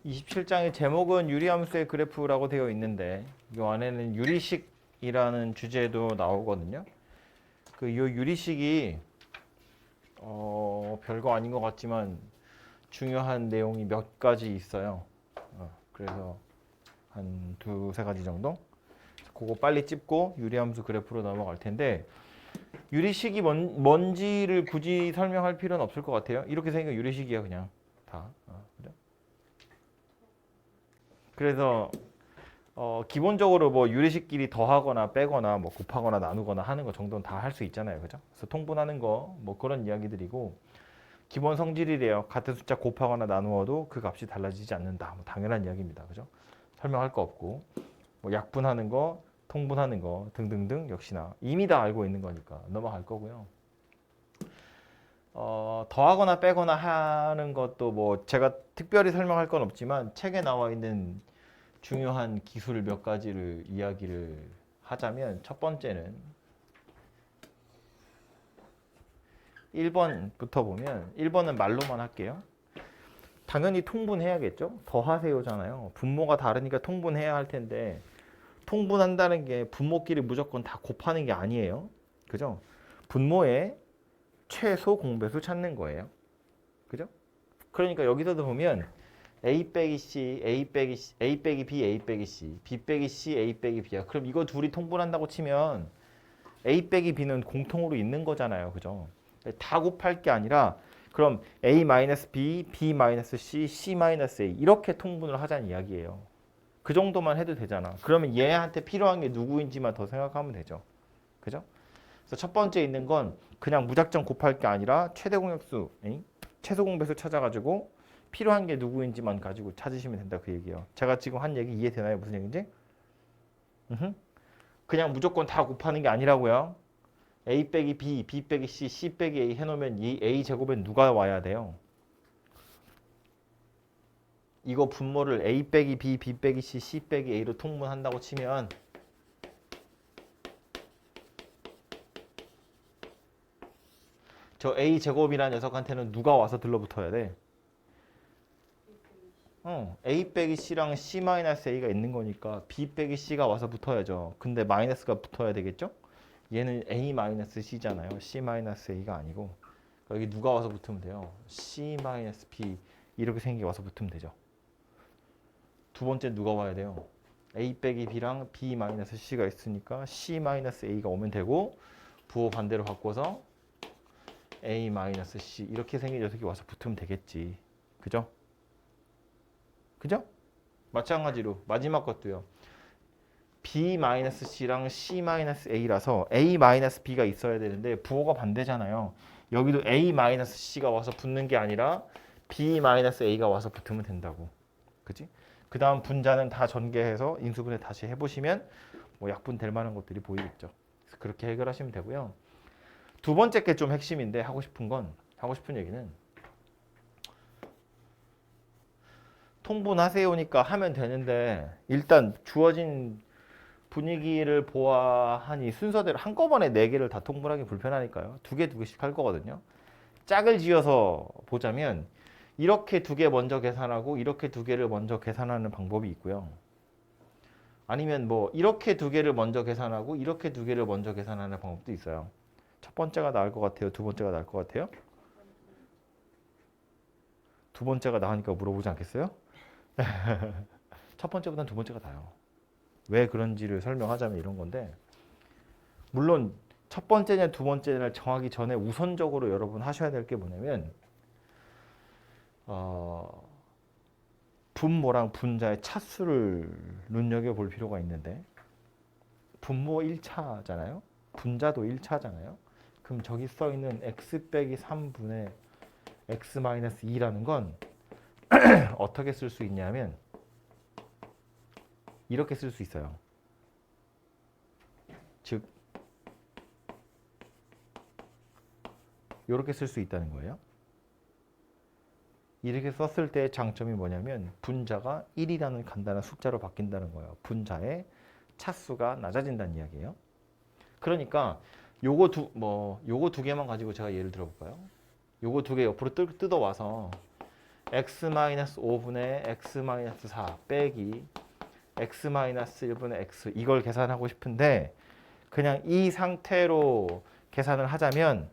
27장의 제목은 유리함수의 그래프라고 되어 있는데 이 안에는 유리식이라는 주제도 나오거든요. 그 이 유리식이 별거 아닌 것 같지만 중요한 내용이 몇 가지 있어요. 그래서 한 두세 가지 정도? 그거 빨리 찝고 유리함수 그래프로 넘어갈 텐데 유리식이 뭔지를 굳이 설명할 필요는 없을 것 같아요. 이렇게 생긴 유리식이야 그냥 다. 그죠? 그래서 기본적으로 뭐 유리식끼리 더하거나 빼거나 뭐 곱하거나 나누거나 하는 거 정도는 다 할 수 있잖아요. 그죠? 그래서 통분하는 거 뭐 그런 이야기들이고 기본 성질이래요. 같은 숫자 곱하거나 나누어도 그 값이 달라지지 않는다. 뭐 당연한 이야기입니다. 그죠? 설명할 거 없고 뭐 약분하는 거, 통분하는 거 등등등 역시나 이미 다 알고 있는 거니까 넘어갈 거고요. 더하거나 빼거나 하는 것도 뭐 제가 특별히 설명할 건 없지만 책에 나와 있는 중요한 기술 몇 가지를 이야기를 하자면 첫 번째는 1번부터 보면 1번은 말로만 할게요. 당연히 통분해야겠죠. 더하세요잖아요. 분모가 다르니까 통분해야 할 텐데 통분한다는 게 분모끼리 무조건 다 곱하는 게 아니에요. 그죠? 분모의 최소 공배수 찾는 거예요. 그죠? 그러니까 여기서도 보면 A 빼기 C, A 빼기 C, A 빼기 B, A 빼기 C, B 빼기 C, A 빼기 B야. 그럼 이거 둘이 통분한다고 치면 A 빼기 B는 공통으로 있는 거잖아요. 그죠? 다 곱할 게 아니라 그럼 A-B, B-C, C-A 이렇게 통분을 하자는 이야기예요. 그 정도만 해도 되잖아. 그러면 얘한테 필요한 게 누구인지만 더 생각하면 되죠. 그죠? 그래서 첫 번째 있는 건 그냥 무작정 곱할 게 아니라 최대 공약수, 최소 공배수 찾아가지고 필요한 게 누구인지만 가지고 찾으시면 된다 그 얘기예요. 제가 지금 한 얘기 이해되나요? 무슨 얘기인지? 그냥 무조건 다 곱하는 게 아니라고요. A 빼기 B, B 빼기 C, C 빼기 A 해놓으면 이 A 제곱엔 누가 와야 돼요? 이거 분모를 A 빼기 B, B 빼기 C, C 빼기 A로 통분한다고 치면 저 A 제곱이라는 녀석한테는 누가 와서 들러붙어야 돼? A 빼기 C랑 C 마이너스 A가 있는 거니까 B 빼기 C가 와서 붙어야죠. 근데 마이너스가 붙어야 되겠죠? 얘는 A 마이너스 C잖아요. C 마이너스 A가 아니고 여기 누가 와서 붙으면 돼요? C 마이너스 B 이렇게 생긴 게 와서 붙으면 되죠. 두 번째 누가 와야 돼요? A 빼기 B랑 B 마이너스 C가 있으니까 C 마이너스 A가 오면 되고 부호 반대로 바꿔서 A 마이너스 C 이렇게 생긴 녀석이 와서 붙으면 되겠지. 그죠? 그죠? 마찬가지로 마지막 것도요. B-C랑 C-A라서 A-B가 있어야 되는데 부호가 반대잖아요. 여기도 A-C가 와서 붙는 게 아니라 B-A가 와서 붙으면 된다고. 그치? 그 다음 분자는 다 전개해서 인수분해 다시 해보시면 뭐 약분 될 만한 것들이 보이겠죠. 그래서 그렇게 해결하시면 되고요. 두 번째 게 좀 핵심인데 하고 싶은 얘기는 통분하세요니까 하면 되는데 일단 주어진 분위기를 보아하니 순서대로 한꺼번에 4개를 다 통분하기 불편하니까요. 두 개씩 할 거거든요. 짝을 지어서 보자면 이렇게 2개 먼저 계산하고 이렇게 2개를 먼저 계산하는 방법이 있고요. 아니면 뭐 이렇게 2개를 먼저 계산하고 이렇게 2개를 먼저 계산하는 방법도 있어요. 첫 번째가 나을 것 같아요? 두 번째가 나을 것 같아요? 두 번째가 나으니까 물어보지 않겠어요? 첫 번째보다는 두 번째가 나아요. 왜 그런지를 설명하자면 이런 건데 물론 첫 번째냐 두 번째냐 정하기 전에 우선적으로 여러분 하셔야 될 게 뭐냐면 분모랑 분자의 차수를 눈여겨볼 필요가 있는데 분모 1차잖아요. 분자도 1차잖아요. 그럼 저기 써있는 x 빼기 3분의 x 마이너스 2라는 건 어떻게 쓸 수 있냐면 이렇게 쓸 수 있어요. 즉 이렇게 쓸 수 있다는 거예요. 이렇게 썼을 때의 장점이 뭐냐면 분자가 1이라는 간단한 숫자로 바뀐다는 거예요. 분자의 차수가 낮아진다는 이야기예요. 그러니까 요거 두 개만 가지고 제가 예를 들어볼까요? 요거 2개 옆으로 뜯어와서 x-5분의 x-4 빼기 x-1분의 x 이걸 계산하고 싶은데 그냥 이 상태로 계산을 하자면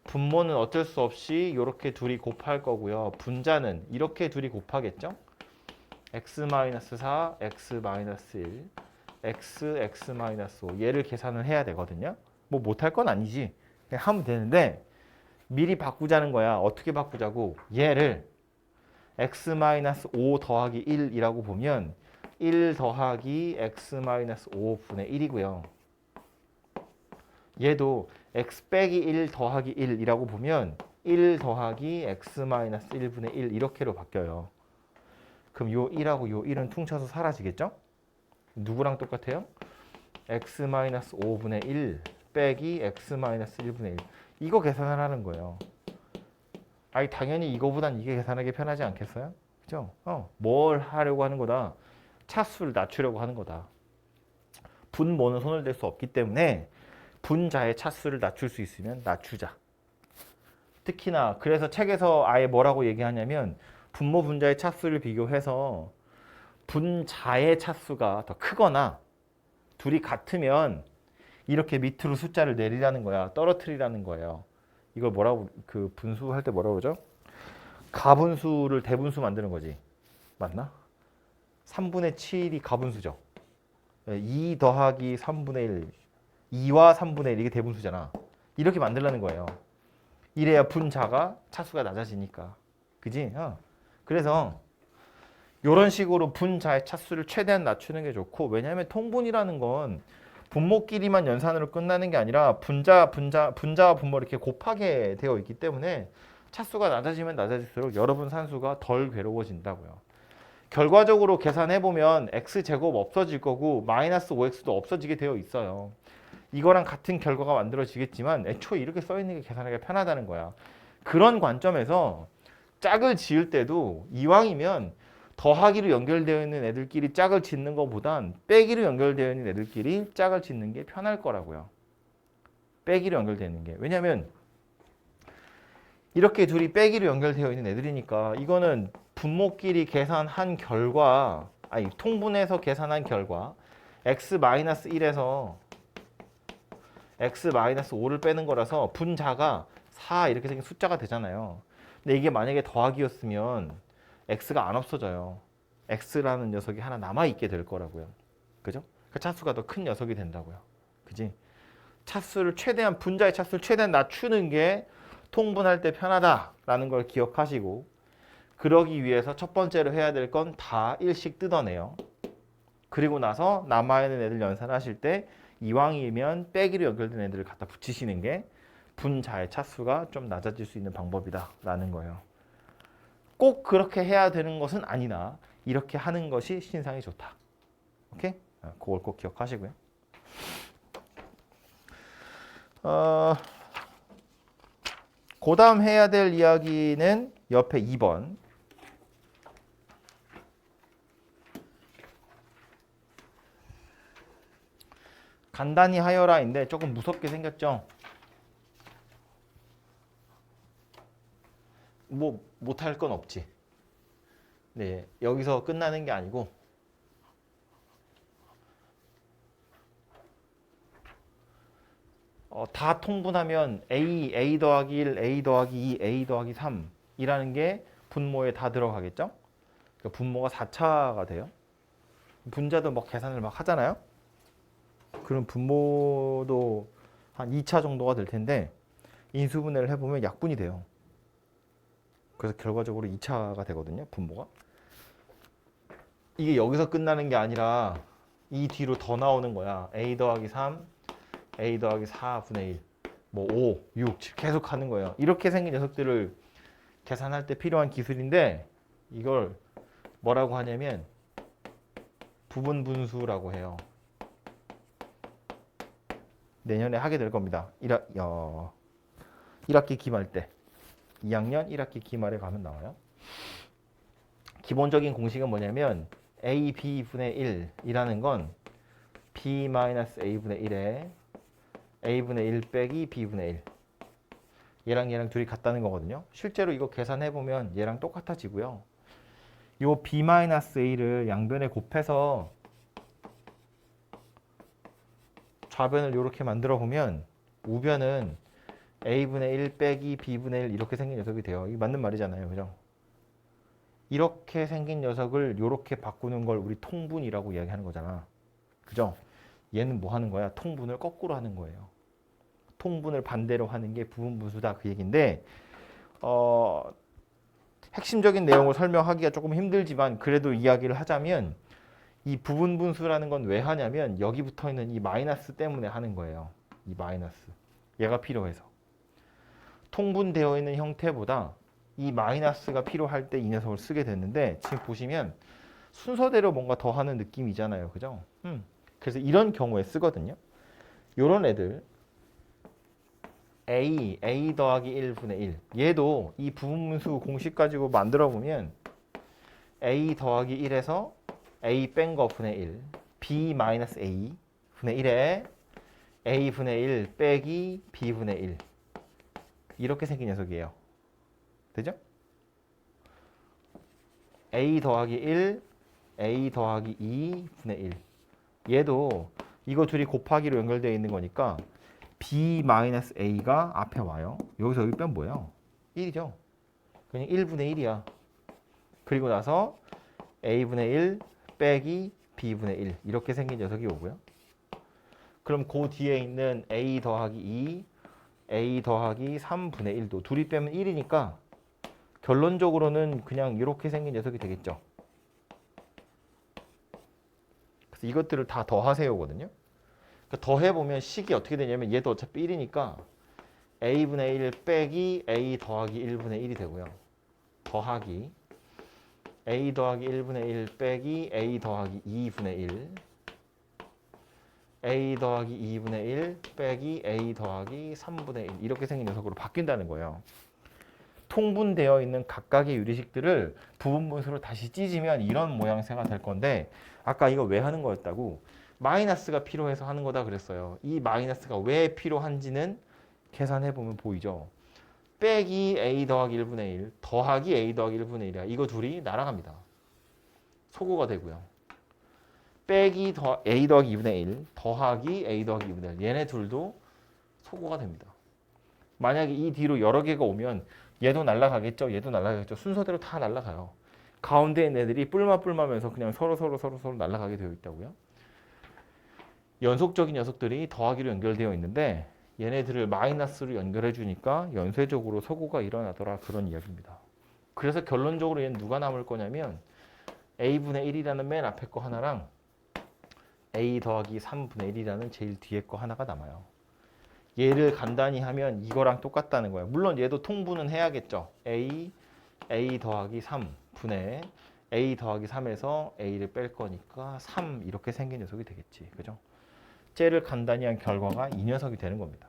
분모는 어쩔 수 없이 이렇게 둘이 곱할 거고요. 분자는 이렇게 둘이 곱하겠죠? x-4, x-1, x, x-5 얘를 계산을 해야 되거든요. 뭐 못할 건 아니지. 그냥 하면 되는데 미리 바꾸자는 거야. 어떻게 바꾸자고? 얘를 x-5 더하기 1이라고 보면 1 더하기 x-5분의 1이고요. 얘도 x 빼기 1 더하기 1이라고 보면 1 더하기 x-1분의 1 이렇게로 바뀌어요. 그럼 요 1하고 요 1은 퉁쳐서 사라지겠죠? 누구랑 똑같아요? x-5분의 1 빼기 x-1분의 1 이거 계산을 하는 거예요. 아니 당연히 이거보단 이게 계산하기 편하지 않겠어요? 그죠? 뭘 하려고 하는 거다? 차수를 낮추려고 하는 거다. 분모는 손을 댈 수 없기 때문에 분자의 차수를 낮출 수 있으면 낮추자. 특히나 그래서 책에서 아예 뭐라고 얘기하냐면 분모 분자의 차수를 비교해서 분자의 차수가 더 크거나 둘이 같으면 이렇게 밑으로 숫자를 내리라는 거야. 떨어뜨리라는 거예요. 이걸 뭐라고 그 분수할 때 뭐라고 그러죠? 가분수를 대분수 만드는 거지. 맞나? 3분의 7이 가분수죠. 2 더하기 3분의 1 2와 3분의 1 이게 대분수잖아. 이렇게 만들라는 거예요. 이래야 분자가 차수가 낮아지니까. 그지? 그래서 이런 식으로 분자의 차수를 최대한 낮추는 게 좋고 왜냐하면 통분이라는 건 분모끼리만 연산으로 끝나는 게 아니라 분자와 분모 이렇게 곱하게 되어 있기 때문에 차수가 낮아지면 낮아질수록 여러분 산수가 덜 괴로워진다고요. 결과적으로 계산해보면 x제곱 없어질 거고 마이너스 5x도 없어지게 되어 있어요. 이거랑 같은 결과가 만들어지겠지만 애초에 이렇게 써있는 게 계산하기가 편하다는 거야. 그런 관점에서 짝을 지을 때도 이왕이면 더하기로 연결되어 있는 애들끼리 짝을 짓는 것보단 빼기로 연결되어 있는 애들끼리 짝을 짓는 게 편할 거라고요. 빼기로 연결되는 게. 왜냐하면 이렇게 둘이 빼기로 연결되어 있는 애들이니까 이거는 분모끼리 계산한 결과 아니 통분해서 계산한 결과 x-1에서 x-5를 빼는 거라서 분자가 4 이렇게 생긴 숫자가 되잖아요. 근데 이게 만약에 더하기였으면 x가 안 없어져요. x라는 녀석이 하나 남아있게 될 거라고요. 그죠? 그 차수가 더 큰 녀석이 된다고요. 그지? 차수를 최대한 분자의 차수를 최대한 낮추는 게 통분할 때 편하다라는 걸 기억하시고 그러기 위해서 첫 번째로 해야 될 건 다 1씩 뜯어내요. 그리고 나서 남아있는 애들 연산하실 때 이왕이면 빼기로 연결된 애들을 갖다 붙이시는 게 분자의 차수가 좀 낮아질 수 있는 방법이다라는 거예요. 꼭 그렇게 해야 되는 것은 아니나 이렇게 하는 것이 신상이 좋다. 오케이? 그걸 꼭 기억하시고요. 그 다음 해야 될 이야기는 옆에 2번. 간단히 하여라인데 조금 무섭게 생겼죠? 뭐 못할 건 없지. 네, 여기서 끝나는 게 아니고 다 통분하면 A 더하기 1, A 더하기 2, A 더하기 3이라는 게 분모에 다 들어가겠죠? 그러니까 분모가 4차가 돼요. 분자도 막 계산을 막 하잖아요. 그럼 분모도 한 2차 정도가 될 텐데 인수분해를 해보면 약분이 돼요. 그래서 결과적으로 2차가 되거든요. 분모가. 이게 여기서 끝나는 게 아니라 이 뒤로 더 나오는 거야. A 더하기 3, A 더하기 4분의 1, 뭐 5, 6, 7 계속 하는 거예요. 이렇게 생긴 녀석들을 계산할 때 필요한 기술인데 이걸 뭐라고 하냐면 부분 분수라고 해요. 내년에 하게 될 겁니다. 1학기 기말 때. 2학년 1학기 기말에 가면 나와요. 기본적인 공식은 뭐냐면 a b분의 1이라는 건 b-a분의 1에 a분의 1 빼기 b분의 1. 얘랑 얘랑 둘이 같다는 거거든요. 실제로 이거 계산해보면 얘랑 똑같아지고요. 요 b-a를 양변에 곱해서 좌변을 이렇게 만들어 보면 우변은 a분의 1 빼기 b분의 1 이렇게 생긴 녀석이 돼요. 이게 맞는 말이잖아요. 그죠? 이렇게 생긴 녀석을 이렇게 바꾸는 걸 우리 통분이라고 이야기하는 거잖아. 그죠? 얘는 뭐 하는 거야? 통분을 거꾸로 하는 거예요. 통분을 반대로 하는 게 부분분수다 그 얘기인데 핵심적인 내용을 설명하기가 조금 힘들지만 그래도 이야기를 하자면 이 부분분수라는 건 왜 하냐면 여기 붙어 있는 이 마이너스 때문에 하는 거예요. 이 마이너스. 얘가 필요해서. 통분되어 있는 형태보다 이 마이너스가 필요할 때 이 녀석을 쓰게 됐는데 지금 보시면 순서대로 뭔가 더 하는 느낌이잖아요. 그죠? 그래서 이런 경우에 쓰거든요. 요런 애들 a 더하기 1분의 1 얘도 이 부분분수 공식 가지고 만들어 보면 a 더하기 1에서 a 뺀 거 분의 1 b 마이너스 a 분의 1에 a 분의 1 빼기 b 분의 1 이렇게 생긴 녀석이에요. 되죠? a 더하기 1 a 더하기 2 분의 1 얘도 이거 둘이 곱하기로 연결되어 있는 거니까 b-a가 앞에 와요. 여기서 여기 빼면 뭐예요? 1이죠. 그냥 1분의 1이야. 그리고 나서 a분의 1 빼기 b분의 1 이렇게 생긴 녀석이 오고요. 그럼 그 뒤에 있는 a 더하기 2, a 더하기 3분의 1도 둘이 빼면 1이니까 결론적으로는 그냥 이렇게 생긴 녀석이 되겠죠. 그래서 이것들을 다 더하세요거든요. 그러니까 더해보면 식이 어떻게 되냐면 얘도 어차피 1이니까 a분의 1 빼기 a 더하기 1분의 1이 되고요. 더하기 a 더하기 1분의 1 빼기 a 더하기 2분의 1 a 더하기 2분의 1 빼기 a 더하기 3분의 1 이렇게 생긴 녀석으로 바뀐다는 거예요. 통분되어 있는 각각의 유리식들을 부분분수로 다시 찢으면 이런 모양새가 될 건데 아까 이거 왜 하는 거였다고? 마이너스가 필요해서 하는 거다 그랬어요. 이 마이너스가 왜 필요한지는 계산해보면 보이죠. 빼기 a 더하기 1분의 1 더하기 a 더하기 1분의 1이야. 이거 둘이 날아갑니다. 소거가 되고요. 빼기 a 더하기 2분의 1 더하기 a 더하기 2분의 1 얘네 둘도 소거가 됩니다. 만약에 이 뒤로 여러 개가 오면 얘도 날아가겠죠. 얘도 날아가겠죠. 순서대로 다 날아가요. 가운데 있는 애들이 뿔마뿔마면서 그냥 서로 날아가게 되어 있다고요. 연속적인 녀석들이 더하기로 연결되어 있는데 얘네들을 마이너스로 연결해 주니까 연쇄적으로 소거가 일어나더라 그런 이야기입니다. 그래서 결론적으로 얘는 누가 남을 거냐면 a분의 1이라는 맨 앞에 거 하나랑 a 더하기 3분의 1이라는 제일 뒤에 거 하나가 남아요. 얘를 간단히 하면 이거랑 똑같다는 거예요. 물론 얘도 통분은 해야겠죠. a 더하기 3분의 a 더하기 3에서 a를 뺄 거니까 3 이렇게 생긴 녀석이 되겠지. 그죠? 쟤를 간단히 한 결과가 이 녀석이 되는 겁니다.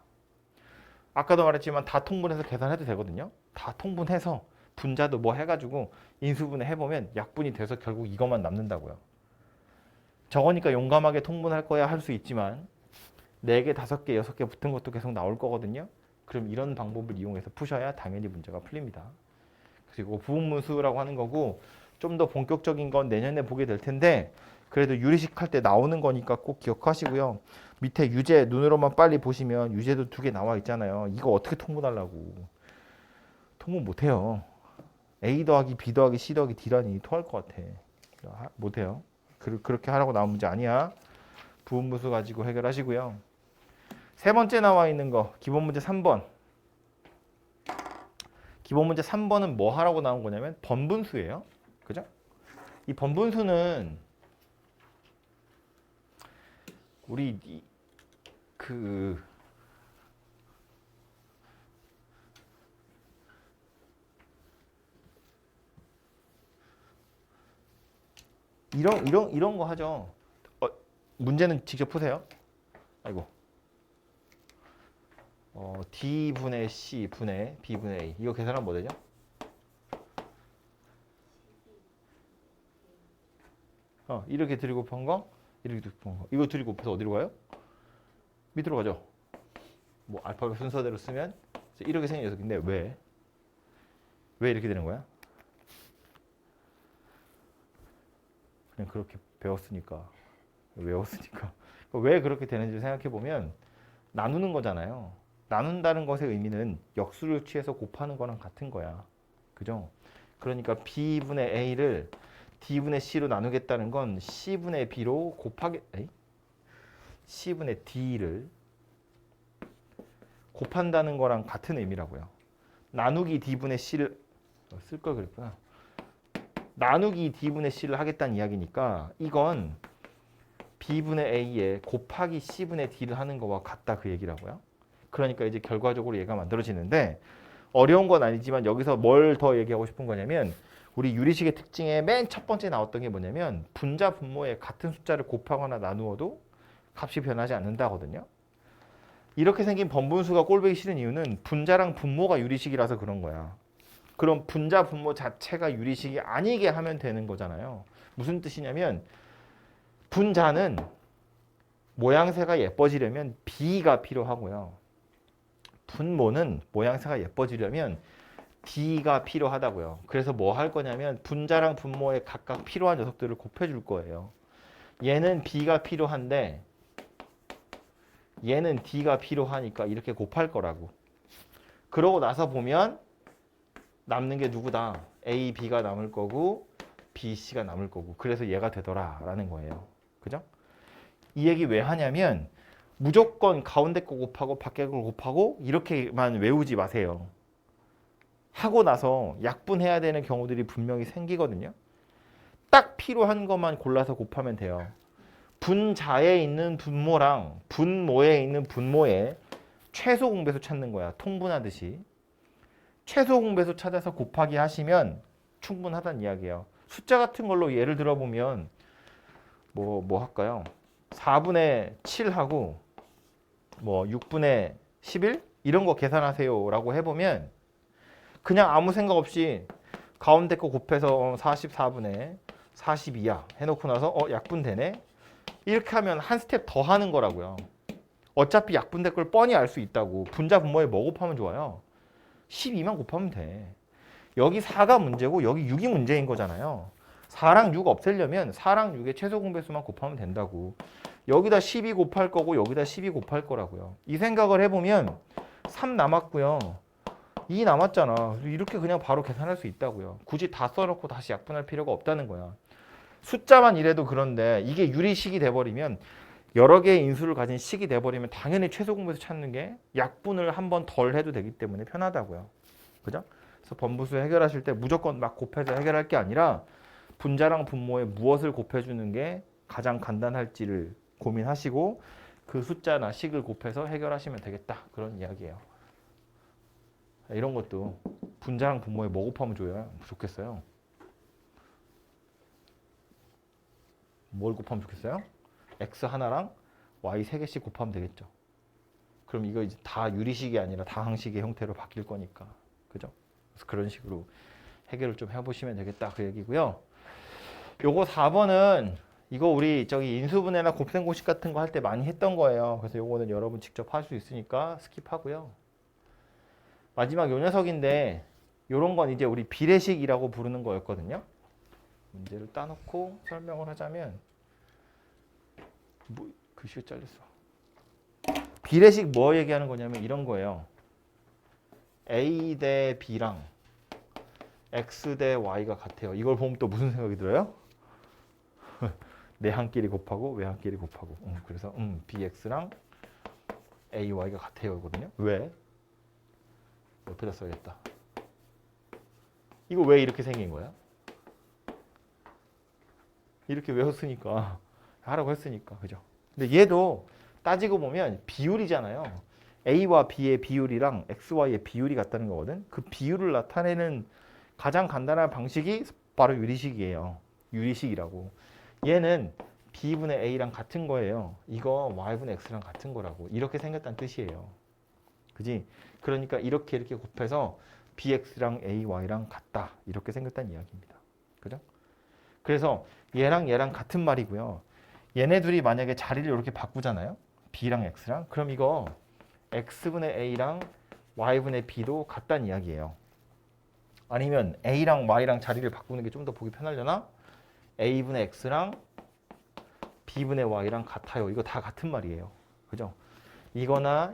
아까도 말했지만 다 통분해서 계산해도 되거든요. 다 통분해서 분자도 뭐 해가지고 인수분해 해보면 약분이 돼서 결국 이것만 남는다고요. 저거니까 용감하게 통분할 거야 할 수 있지만 4개, 5개, 6개 붙은 것도 계속 나올 거거든요. 그럼 이런 방법을 이용해서 푸셔야 당연히 문제가 풀립니다. 그리고 부분분수라고 하는 거고 좀 더 본격적인 건 내년에 보게 될 텐데 그래도 유리식 할 때 나오는 거니까 꼭 기억하시고요. 밑에 유제 눈으로만 빨리 보시면 유제도 2개 나와 있잖아요. 이거 어떻게 통분하려고. 통분 못해요. A 더하기 B 더하기 C 더하기 D라니 토할 것 같아. 못해요. 그렇게 하라고 나온 문제 아니야. 부분분수 가지고 해결하시고요. 세 번째 나와 있는 거 기본 문제 3번. 기본 문제 3번은 뭐 하라고 나온 거냐면 번분수예요. 그죠? 이 번분수는 우리 이런 거 하죠. 문제는 직접 푸세요. 아이고. D분의 C 분의 B분의 A 이거 계산하면 뭐 되죠? 이렇게 둘이 곱한 거 이렇게 곱한 거 이거 둘이 곱해서 어디로 가요? 밑으로 가죠. 뭐 알파벳 순서대로 쓰면 이렇게 생긴 녀석인데 왜? 왜 이렇게 되는 거야? 그냥 그렇게 배웠으니까. 외웠으니까. 왜 그렇게 되는지 생각해 보면 나누는 거잖아요. 나눈다는 것의 의미는 역수를 취해서 곱하는 거랑 같은 거야. 그죠? 그러니까 B분의 A를 D분의 C로 나누겠다는 건 C분의 B로 C분의 D를 곱한다는 거랑 같은 의미라고요. 나누기 D분의 C를 쓸 걸 그랬구나. 나누기 D분의 C를 하겠다는 이야기니까 이건 B분의 A에 곱하기 C분의 D를 하는 거와 같다 그 얘기라고요. 그러니까 이제 결과적으로 얘가 만들어지는데 어려운 건 아니지만 여기서 뭘 더 얘기하고 싶은 거냐면 우리 유리식의 특징에 맨 첫 번째 나왔던 게 뭐냐면 분자 분모에 같은 숫자를 곱하거나 나누어도 값이 변하지 않는다거든요. 이렇게 생긴 번분수가 꼴보기 싫은 이유는 분자랑 분모가 유리식이라서 그런 거야. 그럼 분자 분모 자체가 유리식이 아니게 하면 되는 거잖아요. 무슨 뜻이냐면 분자는 모양새가 예뻐지려면 B가 필요하고요. 분모는 모양새가 예뻐지려면 D가 필요하다고요. 그래서 뭐 할 거냐면 분자랑 분모에 각각 필요한 녀석들을 곱해줄 거예요. 얘는 B가 필요한데 얘는 D가 필요하니까 이렇게 곱할 거라고. 그러고 나서 보면 남는 게 누구다? A, B가 남을 거고 B, C가 남을 거고 그래서 얘가 되더라라는 거예요. 그죠? 이 얘기 왜 하냐면 무조건 가운데 거 곱하고 밖에 거 곱하고 이렇게만 외우지 마세요. 하고 나서 약분해야 되는 경우들이 분명히 생기거든요. 딱 필요한 것만 골라서 곱하면 돼요. 분자에 있는 분모랑 분모에 있는 분모에 최소 공배수 찾는 거야. 통분하듯이. 최소 공배수 찾아서 곱하기 하시면 충분하다는 이야기예요. 숫자 같은 걸로 예를 들어보면 뭐 할까요? 4분의 7하고 뭐 6분의 11? 이런 거 계산하세요 라고 해보면 그냥 아무 생각 없이 가운데 거 곱해서 44분의 42야 해놓고 나서 약분되네? 이렇게 하면 한 스텝 더 하는 거라고요. 어차피 약분될 걸 뻔히 알 수 있다고. 분자 분모에 뭐 곱하면 좋아요? 12만 곱하면 돼. 여기 4가 문제고 여기 6이 문제인 거잖아요. 4랑 6 없애려면 4랑 6의 최소 공배수만 곱하면 된다고. 여기다 12 곱할 거고 여기다 12 곱할 거라고요. 이 생각을 해보면 3 남았고요. 2 남았잖아. 이렇게 그냥 바로 계산할 수 있다고요. 굳이 다 써놓고 다시 약분할 필요가 없다는 거야. 숫자만 이래도 그런데 이게 유리식이 돼버리면 여러 개의 인수를 가진 식이 돼버리면 당연히 최소 공배수 찾는 게 약분을 한 번 덜 해도 되기 때문에 편하다고요. 그죠? 그래서 번분수 해결하실 때 무조건 막 곱해서 해결할 게 아니라 분자랑 분모에 무엇을 곱해주는 게 가장 간단할지를 고민하시고 그 숫자나 식을 곱해서 해결하시면 되겠다. 그런 이야기예요. 이런 것도 분자랑 분모에 뭐 곱하면 좋겠어요? 뭘 곱하면 좋겠어요? X 하나랑 Y 3개씩 곱하면 되겠죠. 그럼 이거 이제 다 유리식이 아니라 다항식의 형태로 바뀔 거니까. 그죠? 그래서 그런 식으로 해결을 좀 해보시면 되겠다. 그 얘기고요. 요거 4번은 이거 우리 저기 인수분해나 곱셈공식 같은 거 할 때 많이 했던 거예요. 그래서 요거는 여러분 직접 할 수 있으니까 스킵하고요. 마지막 요 녀석인데 요런 건 이제 우리 비례식이라고 부르는 거였거든요. 문제를 따놓고 설명을 하자면 글씨가 잘렸어. 비례식 뭐 얘기하는 거냐면 이런 거예요. A 대 B랑 X 대 Y가 같아요. 이걸 보면 또 무슨 생각이 들어요? 내한끼리 곱하고 외한끼리 곱하고. 그래서 BX랑 AY가 같아요. 거든요. 왜? 옆에다 써야겠다. 이거 왜 이렇게 생긴 거야? 이렇게 외웠으니까 하라고 했으니까. 그죠? 근데 얘도 따지고 보면 비율이잖아요. A와 B의 비율이랑 XY의 비율이 같다는 거거든. 그 비율을 나타내는 가장 간단한 방식이 바로 유리식이에요. 유리식이라고. 얘는 B분의 A랑 같은 거예요. 이거 Y분의 X랑 같은 거라고. 이렇게 생겼다는 뜻이에요. 그지? 그러니까 이렇게 곱해서 BX랑 AY랑 같다. 이렇게 생겼다는 이야기입니다. 그죠? 그래서 얘랑 같은 말이고요. 얘네 둘이 만약에 자리를 이렇게 바꾸잖아요. B랑 X랑. 그럼 이거 X분의 A랑 y분의 b도 같다는 이야기예요. 아니면 a랑 y랑 자리를 바꾸는 게 좀 더 보기 편하려나? a분의 x랑 b분의 y랑 같아요. 이거 다 같은 말이에요. 그죠? 이거나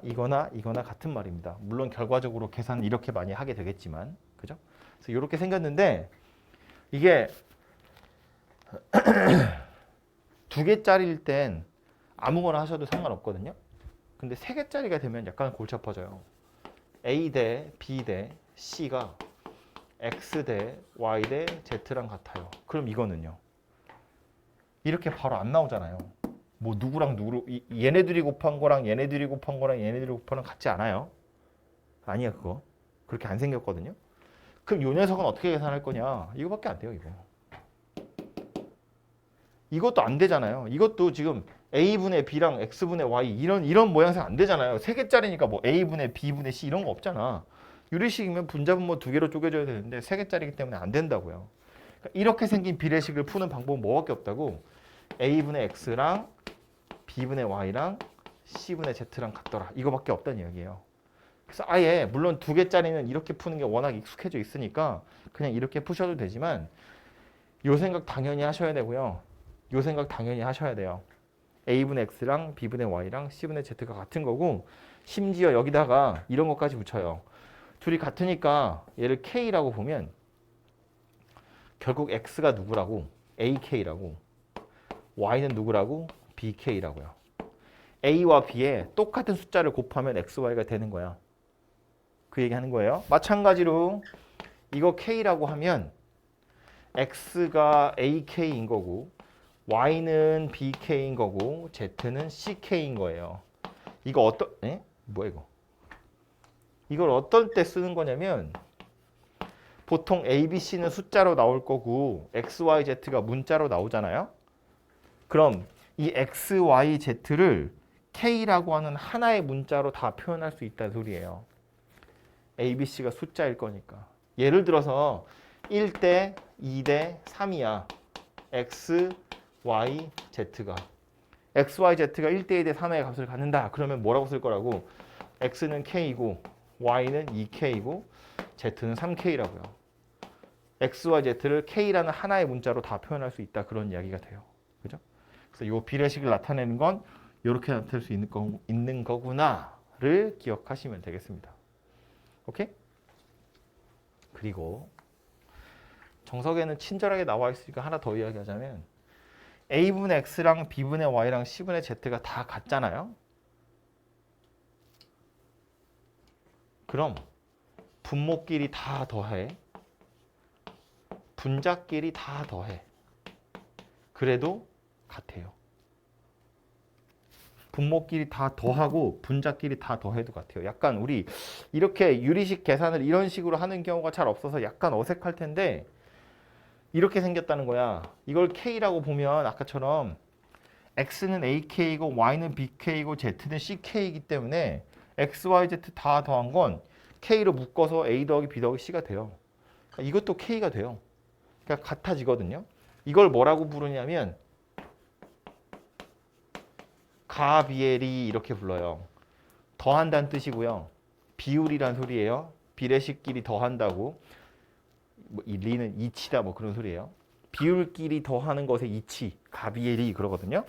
같은 말입니다. 물론 결과적으로 계산 이렇게 많이 하게 되겠지만, 그죠? 그래서 이렇게 생겼는데 이게 두 개짜리일 땐 아무거나 하셔도 상관없거든요. 근데 세 개짜리가 되면 약간 골치 아파져요. A 대 B 대 C가 X 대 Y 대 Z랑 같아요. 그럼 이거는요. 이렇게 바로 안 나오잖아요. 뭐 누구랑 누구 얘네들이 곱한 거랑 얘네들이 곱한 거랑 얘네들이 곱한 거랑 같지 않아요. 아니야 그거. 그렇게 안 생겼거든요. 그럼 이 녀석은 어떻게 계산할 거냐. 이거밖에 안 돼요. 이것도 안 되잖아요. 이것도 지금 A분의 B랑 X분의 Y 이런 모양새가 안 되잖아요. 세 개짜리니까 뭐 A분의 B분의 C 이런 거 없잖아. 유리식이면 분자분모 두 개로 쪼개져야 되는데 세 개짜리이기 때문에 안 된다고요. 그러니까 이렇게 생긴 비례식을 푸는 방법은 뭐밖에 없다고. A분의 X랑 B분의 Y랑 C분의 Z랑 같더라. 이거밖에 없다는 이야기예요. 그래서 아예 물론 두 개짜리는 이렇게 푸는 게 워낙 익숙해져 있으니까 그냥 이렇게 푸셔도 되지만 요 생각 당연히 하셔야 되고요. 요 생각 당연히 하셔야 돼요. A분의 X랑 B분의 Y랑 C분의 Z가 같은 거고 심지어 여기다가 이런 것까지 붙여요. 둘이 같으니까 얘를 K라고 보면 결국 X가 누구라고? AK라고 Y는 누구라고? BK라고요. A와 B에 똑같은 숫자를 곱하면 XY가 되는 거야. 그 얘기 하는 거예요. 마찬가지로 이거 K라고 하면 X가 AK인 거고 Y는 BK인 거고 Z는 CK인 거예요. 이거 뭐야 이거? 이걸 어떤 때 쓰는 거냐면 보통 A, B, C는 숫자로 나올 거고 X, Y, Z가 문자로 나오잖아요. 그럼 이 X, Y, Z를 K라고 하는 하나의 문자로 다 표현할 수 있다는 소리예요. A, B, C가 숫자일 거니까. 예를 들어서 1대 2대 3이야. X, Y, Z가. X, Y, Z가 1대 2대 3의 값을 갖는다. 그러면 뭐라고 쓸 거라고? X는 K이고 Y는 2K이고 Z는 3K라고요. X, Y, Z를 K라는 하나의 문자로 다 표현할 수 있다. 그런 이야기가 돼요. 그죠? 그래서 이 비례식을 나타내는 건 이렇게 나타낼 수 있는 거구나를 기억하시면 되겠습니다. 오케이? 그리고 정석에는 친절하게 나와 있으니까 하나 더 이야기하자면 A분의 X랑 B분의 Y랑 C분의 Z가 다 같잖아요. 그럼 분모끼리 다 더해. 분자끼리 다 더해. 그래도 같아요. 분모끼리 다 더하고 분자끼리 다 더해도 같아요. 약간 우리 이렇게 유리식 계산을 이런 식으로 하는 경우가 잘 없어서 약간 어색할 텐데 이렇게 생겼다는 거야. 이걸 K라고 보면 아까처럼 X는 AK이고 Y는 BK이고 Z는 CK이기 때문에 X, Y, Z 다 더한 건 K로 묶어서 A 더하기 B 더하기 C가 돼요. 그러니까 이것도 K가 돼요. 그러니까 같아지거든요. 이걸 뭐라고 부르냐면 가비엘이 이렇게 불러요. 더한다는 뜻이고요. 비율이란 소리예요. 비례식끼리 더한다고. 뭐 이 리는 이치다 뭐 그런 소리예요. 비율끼리 더하는 것의 이치, 가비엘이 그러거든요.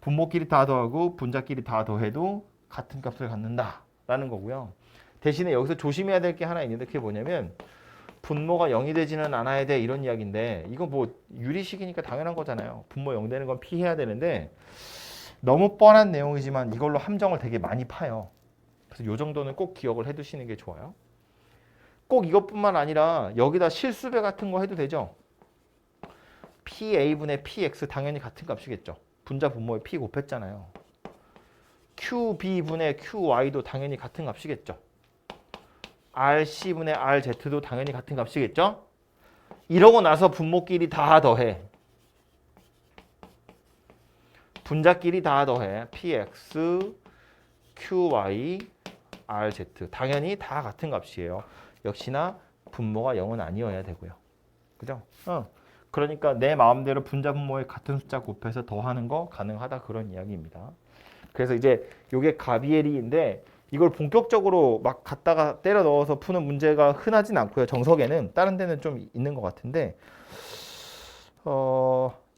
분모끼리 다 더하고 분자끼리 다 더해도 같은 값을 갖는다라는 거고요. 대신에 여기서 조심해야 될 게 하나 있는데 그게 뭐냐면 분모가 0이 되지는 않아야 돼 이런 이야기인데 이거 뭐 유리식이니까 당연한 거잖아요. 분모 0 되는 건 피해야 되는데 너무 뻔한 내용이지만 이걸로 함정을 되게 많이 파요. 그래서 이 정도는 꼭 기억을 해두시는 게 좋아요. 꼭 이것뿐만 아니라 여기다 실수배 같은 거 해도 되죠. PA분의 PX 당연히 같은 값이겠죠. 분자 분모에 P 곱했잖아요. QB분의 QY도 당연히 같은 값이겠죠. RC분의 RZ도 당연히 같은 값이겠죠. 이러고 나서 분모끼리 다 더해. 분자끼리 다 더해. PX, QY, RZ. 당연히 다 같은 값이에요. 역시나 분모가 0은 아니어야 되고요. 그죠? 그러니까 내 마음대로 분자 분모에 같은 숫자 곱해서 더하는 거 가능하다 그런 이야기입니다. 그래서 이제 이게 가비엘이인데 이걸 본격적으로 막 갖다가 때려 넣어서 푸는 문제가 흔하진 않고요. 정석에는 다른 데는 좀 있는 것 같은데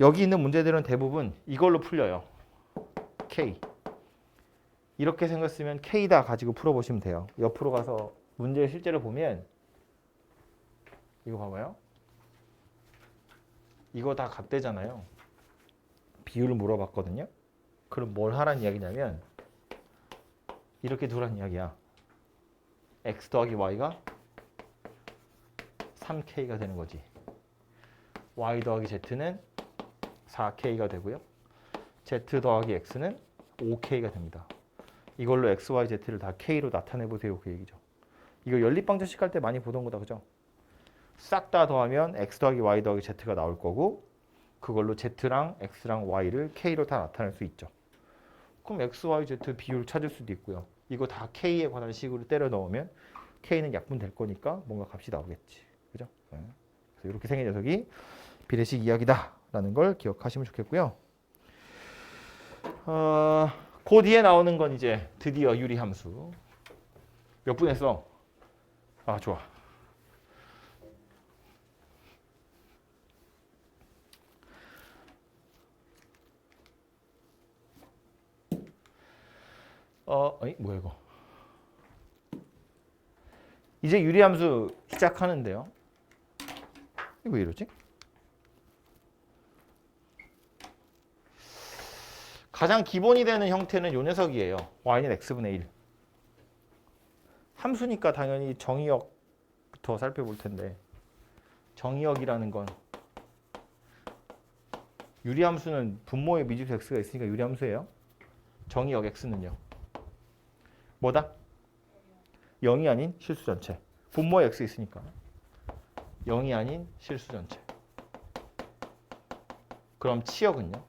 여기 있는 문제들은 대부분 이걸로 풀려요. K. 이렇게 생겼으면 K 다 가지고 풀어보시면 돼요. 옆으로 가서 문제 실제로 보면 이거 봐봐요. 이거 다 값대잖아요. 비율을 물어봤거든요. 그럼 뭘 하라는 이야기냐면 이렇게 두라는 이야기야. x 더하기 y가 3k가 되는 거지. y 더하기 z는 4k가 되고요. z 더하기 x는 5k가 됩니다. 이걸로 x, y, z를 다 k로 나타내보세요. 그 얘기죠. 이거 연립방정식 할 때 많이 보던 거다. 그죠? 싹 다 더하면 x 더하기 y 더하기 z가 나올 거고 그걸로 z랑 x랑 y를 k로 다 나타낼 수 있죠. 그럼 x, y, z 비율 찾을 수도 있고요. 이거 다 k에 관한 식으로 때려 넣으면 k는 약분될 거니까 뭔가 값이 나오겠지. 그죠? 네. 그래서 이렇게 생긴 녀석이 비례식 이야기다라는 걸 기억하시면 좋겠고요. 그 뒤에 나오는 건 이제 드디어 유리함수. 몇 분 했어? 아, 좋아. 뭐야 이거? 이제 유리함수 시작하는데요. 이거 왜 이러지? 가장 기본이 되는 형태는 요 녀석이에요. y는 x분의 1. 함수니까 당연히 정의역부터 살펴볼 텐데 정의역이라는 건 유리함수는 분모에 미지수 x가 있으니까 유리함수예요. 정의역 x는요. 뭐다? 0이 아닌 실수 전체. 분모에 x 있으니까 0이 아닌 실수 전체. 그럼 치역은요?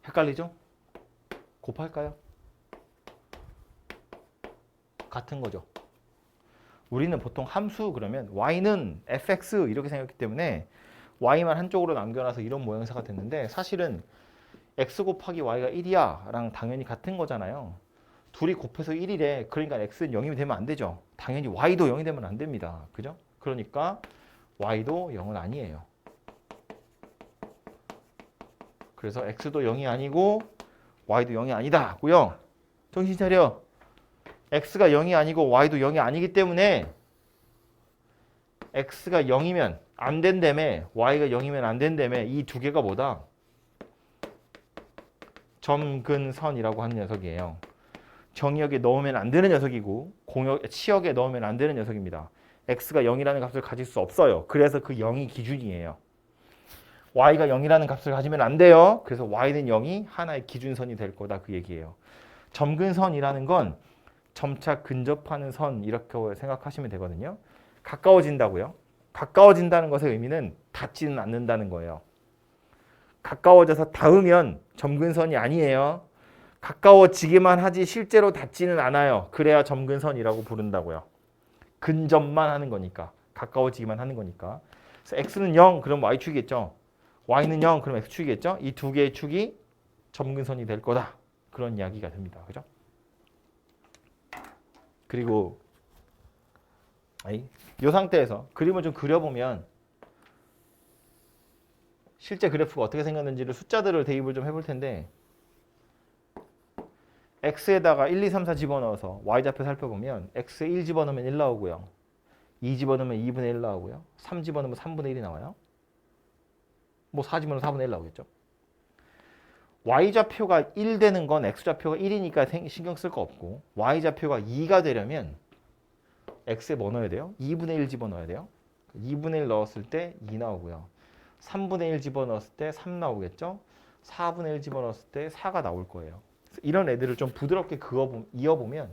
헷갈리죠? 곱할까요? 같은 거죠. 우리는 보통 함수 그러면 y는 fx 이렇게 생각했기 때문에 y만 한쪽으로 남겨놔서 이런 모양새가 됐는데 사실은 x 곱하기 y가 1이야 랑 당연히 같은 거잖아요. 둘이 곱해서 1이래. 그러니까 x는 0이 되면 안 되죠. 당연히 y도 0이 되면 안 됩니다. 그죠? 그러니까 y도 0은 아니에요. 그래서 x도 0이 아니고 y도 0이 아니다 고요. 정신 차려. x가 0이 아니고 y도 0이 아니기 때문에 x가 0이면 안 된다며 y가 0이면 안 된다며 이 두 개가 뭐다? 점근선이라고 하는 녀석이에요. 정의역에 넣으면 안 되는 녀석이고 치역에 넣으면 안 되는 녀석입니다. x가 0이라는 값을 가질 수 없어요. 그래서 그 0이 기준이에요. y가 0이라는 값을 가지면 안 돼요. 그래서 y는 0이 하나의 기준선이 될 거다 그 얘기예요. 점근선이라는 건 점차 근접하는 선 이렇게 생각하시면 되거든요. 가까워진다고요. 가까워진다는 것의 의미는 닿지는 않는다는 거예요. 가까워져서 닿으면 점근선이 아니에요. 가까워지기만 하지 실제로 닿지는 않아요. 그래야 점근선이라고 부른다고요. 근접만 하는 거니까. 가까워지기만 하는 거니까. 그래서 x는 0 그럼 y축이겠죠. y는 0 그럼 x축이겠죠. 이 두 개의 축이 점근선이 될 거다. 그런 이야기가 됩니다. 그죠? 그리고 이 상태에서 그림을 좀 그려보면 실제 그래프가 어떻게 생겼는지를 숫자들을 대입을 좀 해볼 텐데 x에다가 1, 2, 3, 4 집어넣어서 y좌표 살펴보면 x에 1 집어넣으면 1 나오고요. 2 집어넣으면 2분의 1 나오고요. 3 집어넣으면 3분의 1이 나와요. 뭐 4 집어넣으면 4분의 1 나오겠죠. y좌표가 1 되는 건 x좌표가 1이니까 신경 쓸 거 없고 y좌표가 2가 되려면 x에 뭐 넣어야 돼요? 2분의 1 집어넣어야 돼요. 2분의 1 넣었을 때 2 나오고요. 3분의 1 집어넣었을 때 3 나오겠죠. 4분의 1 집어넣었을 때 4가 나올 거예요. 이런 애들을 좀 부드럽게 이어보면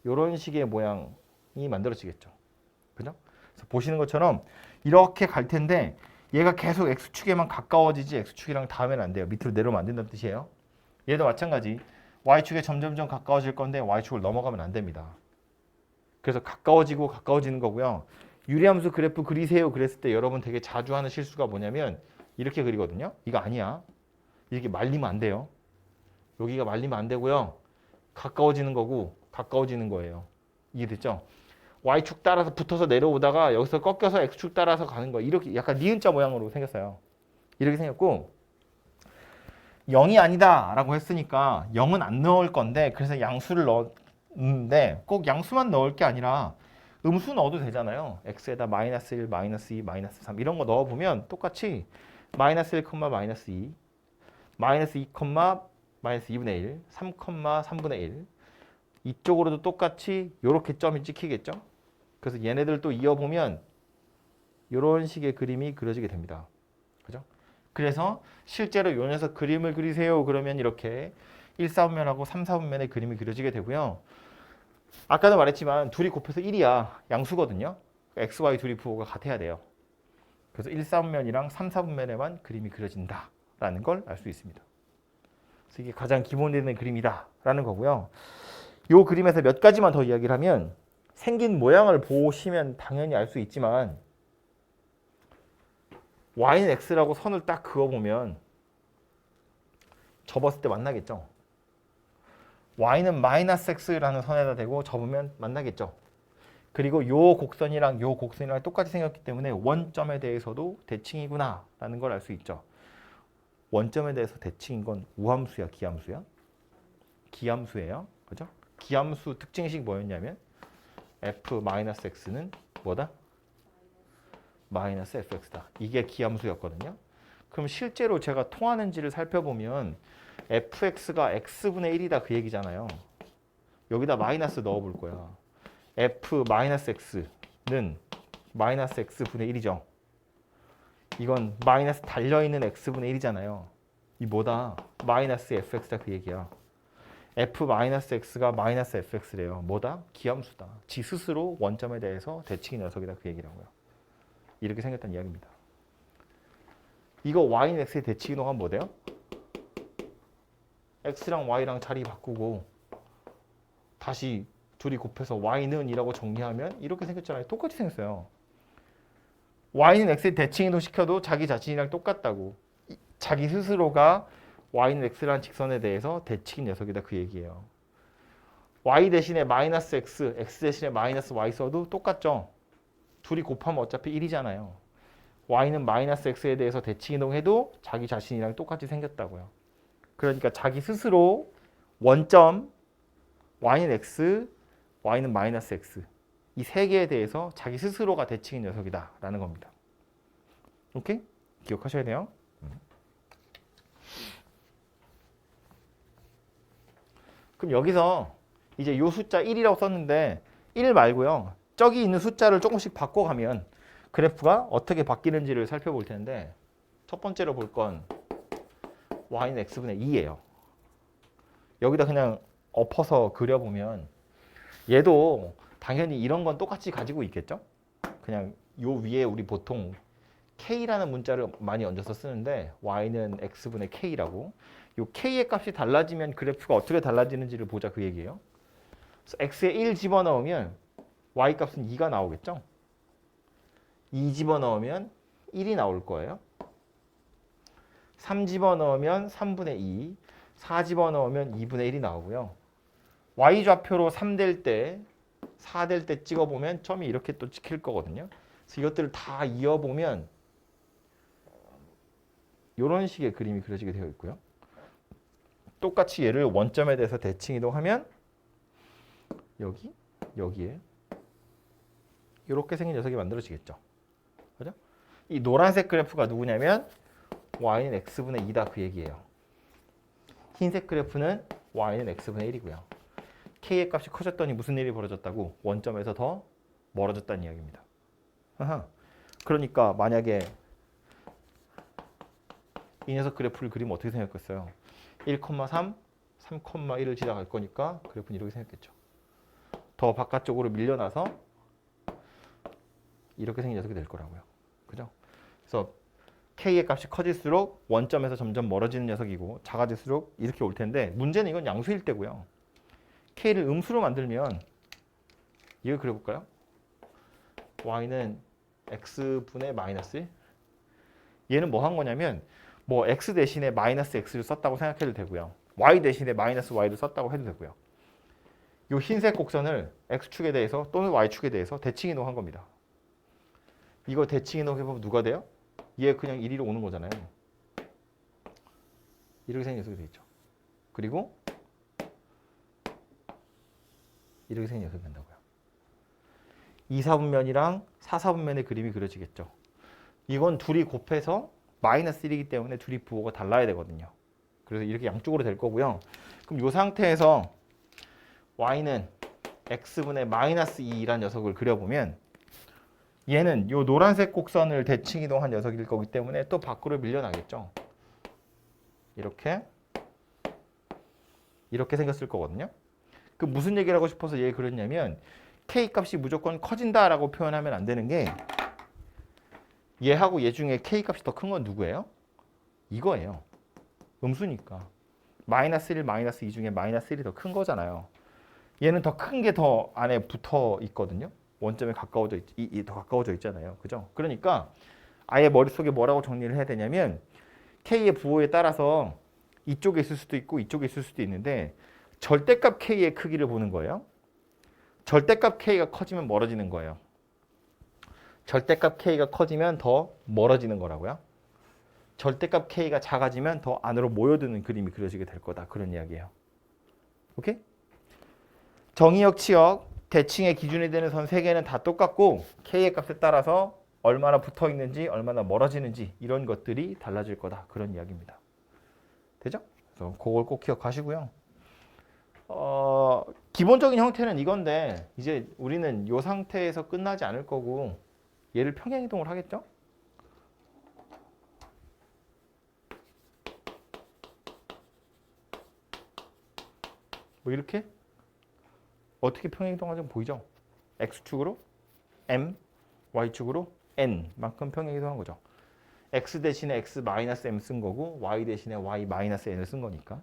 이런 식의 모양이 만들어지겠죠. 그죠? 그래서 보시는 것처럼 이렇게 갈 텐데 얘가 계속 x축에만 가까워지지 x축이랑 닿으면 안 돼요. 밑으로 내려오면 안 된다는 뜻이에요. 얘도 마찬가지. y축에 점점점 가까워질 건데 y축을 넘어가면 안 됩니다. 그래서 가까워지고 가까워지는 거고요. 유리함수 그래프 그리세요 그랬을 때 여러분 되게 자주 하는 실수가 뭐냐면 이렇게 그리거든요. 이거 아니야. 이렇게 말리면 안 돼요. 여기가 말리면 안 되고요. 가까워지는 거고 가까워지는 거예요. 이해됐죠? Y축 따라서 붙어서 내려오다가 여기서 꺾여서 X축 따라서 가는 거예요. 이렇게 약간 니은자 모양으로 생겼어요. 이렇게 생겼고 0이 아니다 라고 했으니까 0은 안 넣을 건데 그래서 양수를 넣었는데 꼭 양수만 넣을 게 아니라 음수 넣어도 되잖아요. X에다 마이너스 1, 마이너스 2, 마이너스 3 이런 거 넣어보면 똑같이 마이너스 1, 마이너스 2, 마이너스 2, 마이너스 2분의 1, 3, 3분의 1 이쪽으로도 똑같이 이렇게 점이 찍히겠죠. 그래서 얘네들 또 이어보면 이런 식의 그림이 그려지게 됩니다. 그죠? 그래서 실제로 요 녀석 그림을 그리세요. 그러면 이렇게 1, 4분면하고 3, 4분면의 그림이 그려지게 되고요. 아까도 말했지만 둘이 곱해서 1이야. 양수거든요. x, y 둘이 부호가 같아야 돼요. 그래서 1, 4분면이랑 3, 4분면에만 그림이 그려진다라는 걸 알 수 있습니다. 그래서 이게 가장 기본되는 그림이다라는 거고요. 이 그림에서 몇 가지만 더 이야기를 하면 생긴 모양을 보시면 당연히 알 수 있지만 y는 x라고 선을 딱 그어보면 접었을 때 만나겠죠. y는 마이너스 x라는 선에다 대고 접으면 만나겠죠. 그리고 요 곡선이랑 요 곡선이랑 똑같이 생겼기 때문에 원점에 대해서도 대칭이구나 라는 걸 알 수 있죠. 원점에 대해서 대칭인 건 우함수야, 기함수야? 기함수예요. 그죠? 기함수 특징식 뭐였냐면 f-x는 뭐다? 마이너스 fx다. 이게 기함수였거든요. 그럼 실제로 제가 통하는지를 살펴보면 fx가 x분의 1이다 그 얘기잖아요. 여기다 마이너스 넣어볼 거야. f-x는 마이너스 x분의 1이죠. 이건 마이너스 달려있는 x분의 1이잖아요. 이 뭐다? 마이너스 fx다 그 얘기야. f-x가 마이너스 fx래요. 뭐다? 기함수다. 지 스스로 원점에 대해서 대칭의 녀석이다 그 얘기라고요. 이렇게 생겼다는 이야기입니다. 이거 y는 x의 대칭 이동하면 뭐 돼요? x랑 y랑 자리 바꾸고 다시 둘이 곱해서 y는 이라고 정리하면 이렇게 생겼잖아요. 똑같이 생겼어요. y는 x의 대칭 이동 시켜도 자기 자신이랑 똑같다고. 자기 스스로가 y는 x라는 직선에 대해서 대칭인 녀석이다 그 얘기예요. y 대신에 마이너스 x, x 대신에 마이너스 y 써도 똑같죠. 둘이 곱하면 어차피 1이잖아요. y는 마이너스 x에 대해서 대칭 이동해도 자기 자신이랑 똑같이 생겼다고요. 그러니까 자기 스스로 원점 y는 x, y는 마이너스 x 이 세 개에 대해서 자기 스스로가 대칭인 녀석이다 라는 겁니다. 오케이? 기억하셔야 돼요. 그럼 여기서 이제 이 숫자 1이라고 썼는데 1 말고요. 저기 있는 숫자를 조금씩 바꿔가면 그래프가 어떻게 바뀌는지를 살펴볼 텐데 첫 번째로 볼 건 y는 x분의 2예요. 여기다 그냥 엎어서 그려보면 얘도 당연히 이런 건 똑같이 가지고 있겠죠? 그냥 요 위에 우리 보통 k라는 문자를 많이 얹어서 쓰는데 y는 x분의 k라고 요 k의 값이 달라지면 그래프가 어떻게 달라지는지를 보자 그 얘기예요. 그래서 x에 1 집어넣으면 y 값은 2가 나오겠죠? 2 집어넣으면 1이 나올 거예요. 3 집어넣으면 3분의 2, 4 집어넣으면 2분의 1이 나오고요. y좌표로 3 될 때, 4 될 때 찍어보면 점이 이렇게 또 찍힐 거거든요. 그래서 이것들을 다 이어보면 이런 식의 그림이 그려지게 되어 있고요. 똑같이 얘를 원점에 대해서 대칭 이동하면 여기에 이렇게 생긴 녀석이 만들어지겠죠. 그죠? 이 노란색 그래프가 누구냐면 y는 x분의 2다 그 얘기예요. 흰색 그래프는 y는 x분의 1이고요. k의 값이 커졌더니 무슨 일이 벌어졌다고? 원점에서 더 멀어졌다는 이야기입니다. 그러니까 만약에 이 녀석 그래프를 그리면 어떻게 생겼겠어요? 1,3, 3,1을 지나갈 거니까 그래프는 이렇게 생겼겠죠. 더 바깥쪽으로 밀려나서 이렇게 생긴 녀석이 될 거라고요. 그죠? 그래서 k의 값이 커질수록 원점에서 점점 멀어지는 녀석이고 작아질수록 이렇게 올 텐데 문제는 이건 양수일 때고요. k를 음수로 만들면 이걸 그려볼까요? y는 x분의 마이너스 1. 얘는 뭐 한 거냐면 뭐 x 대신에 마이너스 x를 썼다고 생각해도 되고요. y 대신에 마이너스 y를 썼다고 해도 되고요. 이 흰색 곡선을 x축에 대해서 또는 y축에 대해서 대칭 이동한 겁니다. 이거 대칭 이동해보면 누가 돼요? 얘 그냥 이리로 오는 거잖아요. 이렇게 생긴 녀석이 되겠죠. 그리고 이렇게 생긴 녀석이 된다고요. 2, 4분면이랑 4, 4분면의 그림이 그려지겠죠. 이건 둘이 곱해서 마이너스 1이기 때문에 둘이 부호가 달라야 되거든요. 그래서 이렇게 양쪽으로 될 거고요. 그럼 이 상태에서 y는 x분의 마이너스 2라는 녀석을 그려보면 얘는 이 노란색 곡선을 대칭 이동한 녀석일 거기 때문에 또 밖으로 밀려나겠죠. 이렇게 생겼을 거거든요. 그 무슨 얘기를 하고 싶어서 얘 그렸냐면 k 값이 무조건 커진다라고 표현하면 안 되는 게 얘하고 얘 중에 k 값이 더 큰 건 누구예요? 이거예요. 음수니까. 마이너스 1, 마이너스 2 중에 마이너스 1이 더 큰 거잖아요. 얘는 더 큰 게 더 안에 붙어 있거든요. 원점에 더 가까워져 있잖아요. 그죠? 그러니까 아예 머릿속에 뭐라고 정리를 해야 되냐면 k의 부호에 따라서 이쪽에 있을 수도 있고 이쪽에 있을 수도 있는데 절대값 k의 크기를 보는 거예요. 절대값 k가 커지면 멀어지는 거예요. 절대값 k가 커지면 더 멀어지는 거라고요. 절대값 k가 작아지면 더 안으로 모여드는 그림이 그려지게 될 거다. 그런 이야기예요. 오케이? 정의역, 치역, 대칭의 기준이 되는 선 3개는 다 똑같고 k의 값에 따라서 얼마나 붙어 있는지 얼마나 멀어지는지 이런 것들이 달라질 거다. 그런 이야기입니다. 되죠? 그래서 그걸 꼭 기억하시고요. 기본적인 형태는 이건데 이제 우리는 이 상태에서 끝나지 않을 거고 얘를 평행이동을 하겠죠? 뭐 이렇게 어떻게 평행이동하는지 보이죠? x축으로 m, y축으로 n만큼 평행이동한 거죠. x 대신에 x 마이너스 m 쓴 거고 y 대신에 y 마이너스 n을 쓴 거니까.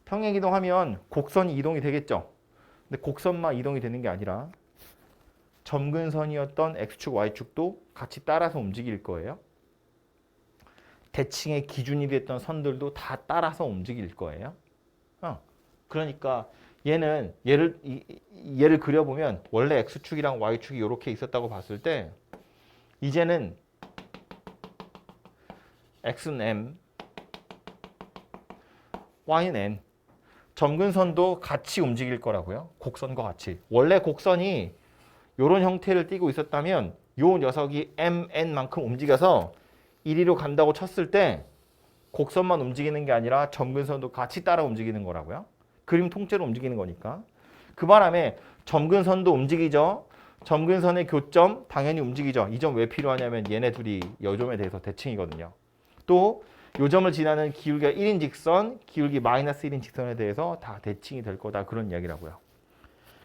평행이동하면 곡선이 이동이 되겠죠. 근데 곡선만 이동이 되는 게 아니라 점근선이었던 x축, y축도 같이 따라서 움직일 거예요. 대칭의 기준이 됐던 선들도 다 따라서 움직일 거예요. 그러니까 얘를 그려보면 원래 x축이랑 y축이 이렇게 있었다고 봤을 때 이제는 x는 m, y는 n. 점근선도 같이 움직일 거라고요. 곡선과 같이. 원래 곡선이 이런 형태를 띠고 있었다면 이 녀석이 mn만큼 움직여서 이리로 간다고 쳤을 때 곡선만 움직이는 게 아니라 점근선도 같이 따라 움직이는 거라고요. 그림 통째로 움직이는 거니까. 그 바람에 점근선도 움직이죠. 점근선의 교점 당연히 움직이죠. 이 점 왜 필요하냐면 얘네 둘이 이 점에 대해서 대칭이거든요. 또 요 점을 지나는 기울기가 1인 직선, 기울기 마이너스 1인 직선에 대해서 다 대칭이 될 거다. 그런 이야기라고요.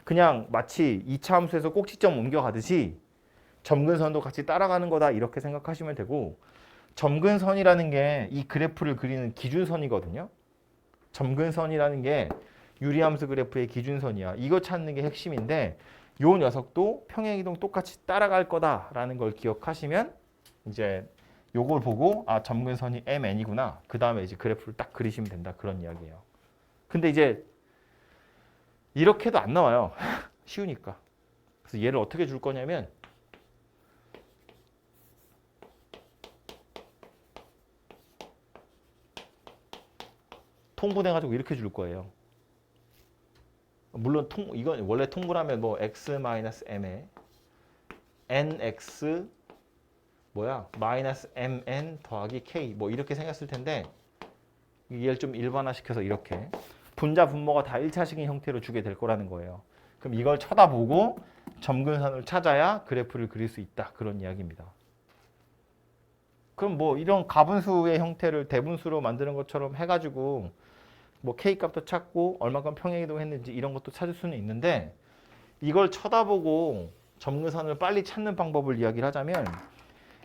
그냥 마치 2차 함수에서 꼭지점 옮겨가듯이 점근선도 같이 따라가는 거다. 이렇게 생각하시면 되고 점근선이라는 게 이 그래프를 그리는 기준선이거든요. 점근선이라는 게 유리함수 그래프의 기준선이야. 이거 찾는 게 핵심인데 요 녀석도 평행이동 똑같이 따라갈 거다라는 걸 기억하시면 이제 요걸 보고 아 점근선이 MN이구나. 그 다음에 이제 그래프를 딱 그리시면 된다. 그런 이야기예요. 근데 이제 이렇게도 안 나와요. 쉬우니까. 그래서 얘를 어떻게 줄 거냐면 통분해가지고 이렇게 줄 거예요. 물론 이건 원래 통분하면 뭐 x-m에 nx 마이너스 mn 더하기 k 뭐 이렇게 생겼을 텐데 얘를 좀 일반화시켜서 이렇게 분자 분모가 다 1차식인 형태로 주게 될 거라는 거예요. 그럼 이걸 쳐다보고 점근선을 찾아야 그래프를 그릴 수 있다. 그런 이야기입니다. 그럼 뭐 이런 가분수의 형태를 대분수로 만드는 것처럼 해가지고 뭐 k 값도 찾고 얼마큼 평행이동했는지 이런 것도 찾을 수는 있는데 이걸 쳐다보고 점근선을 빨리 찾는 방법을 이야기를 하자면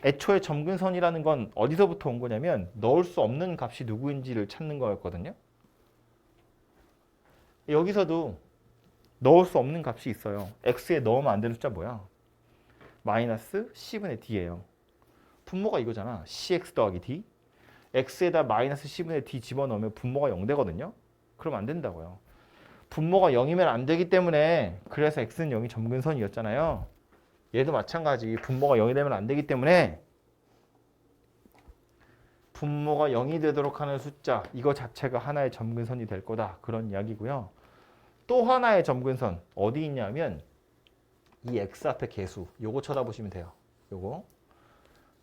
애초에 점근선이라는 건 어디서부터 온 거냐면 넣을 수 없는 값이 누구인지를 찾는 거였거든요. 여기서도 넣을 수 없는 값이 있어요. x에 넣으면 안 되는 숫자 뭐야? 마이너스 c분의 d예요. 분모가 이거잖아. cx 더하기 d. x에다 마이너스 c분의 d 집어넣으면 분모가 0 되거든요. 그럼 안 된다고요. 분모가 0이면 안 되기 때문에 그래서 x는 0이 점근선이었잖아요. 얘도 마찬가지. 분모가 0이 되면 안 되기 때문에 분모가 0이 되도록 하는 숫자 이거 자체가 하나의 점근선이 될 거다. 그런 이야기고요. 또 하나의 점근선 어디 있냐면 이 x 앞에 개수 요거 쳐다보시면 돼요. 요거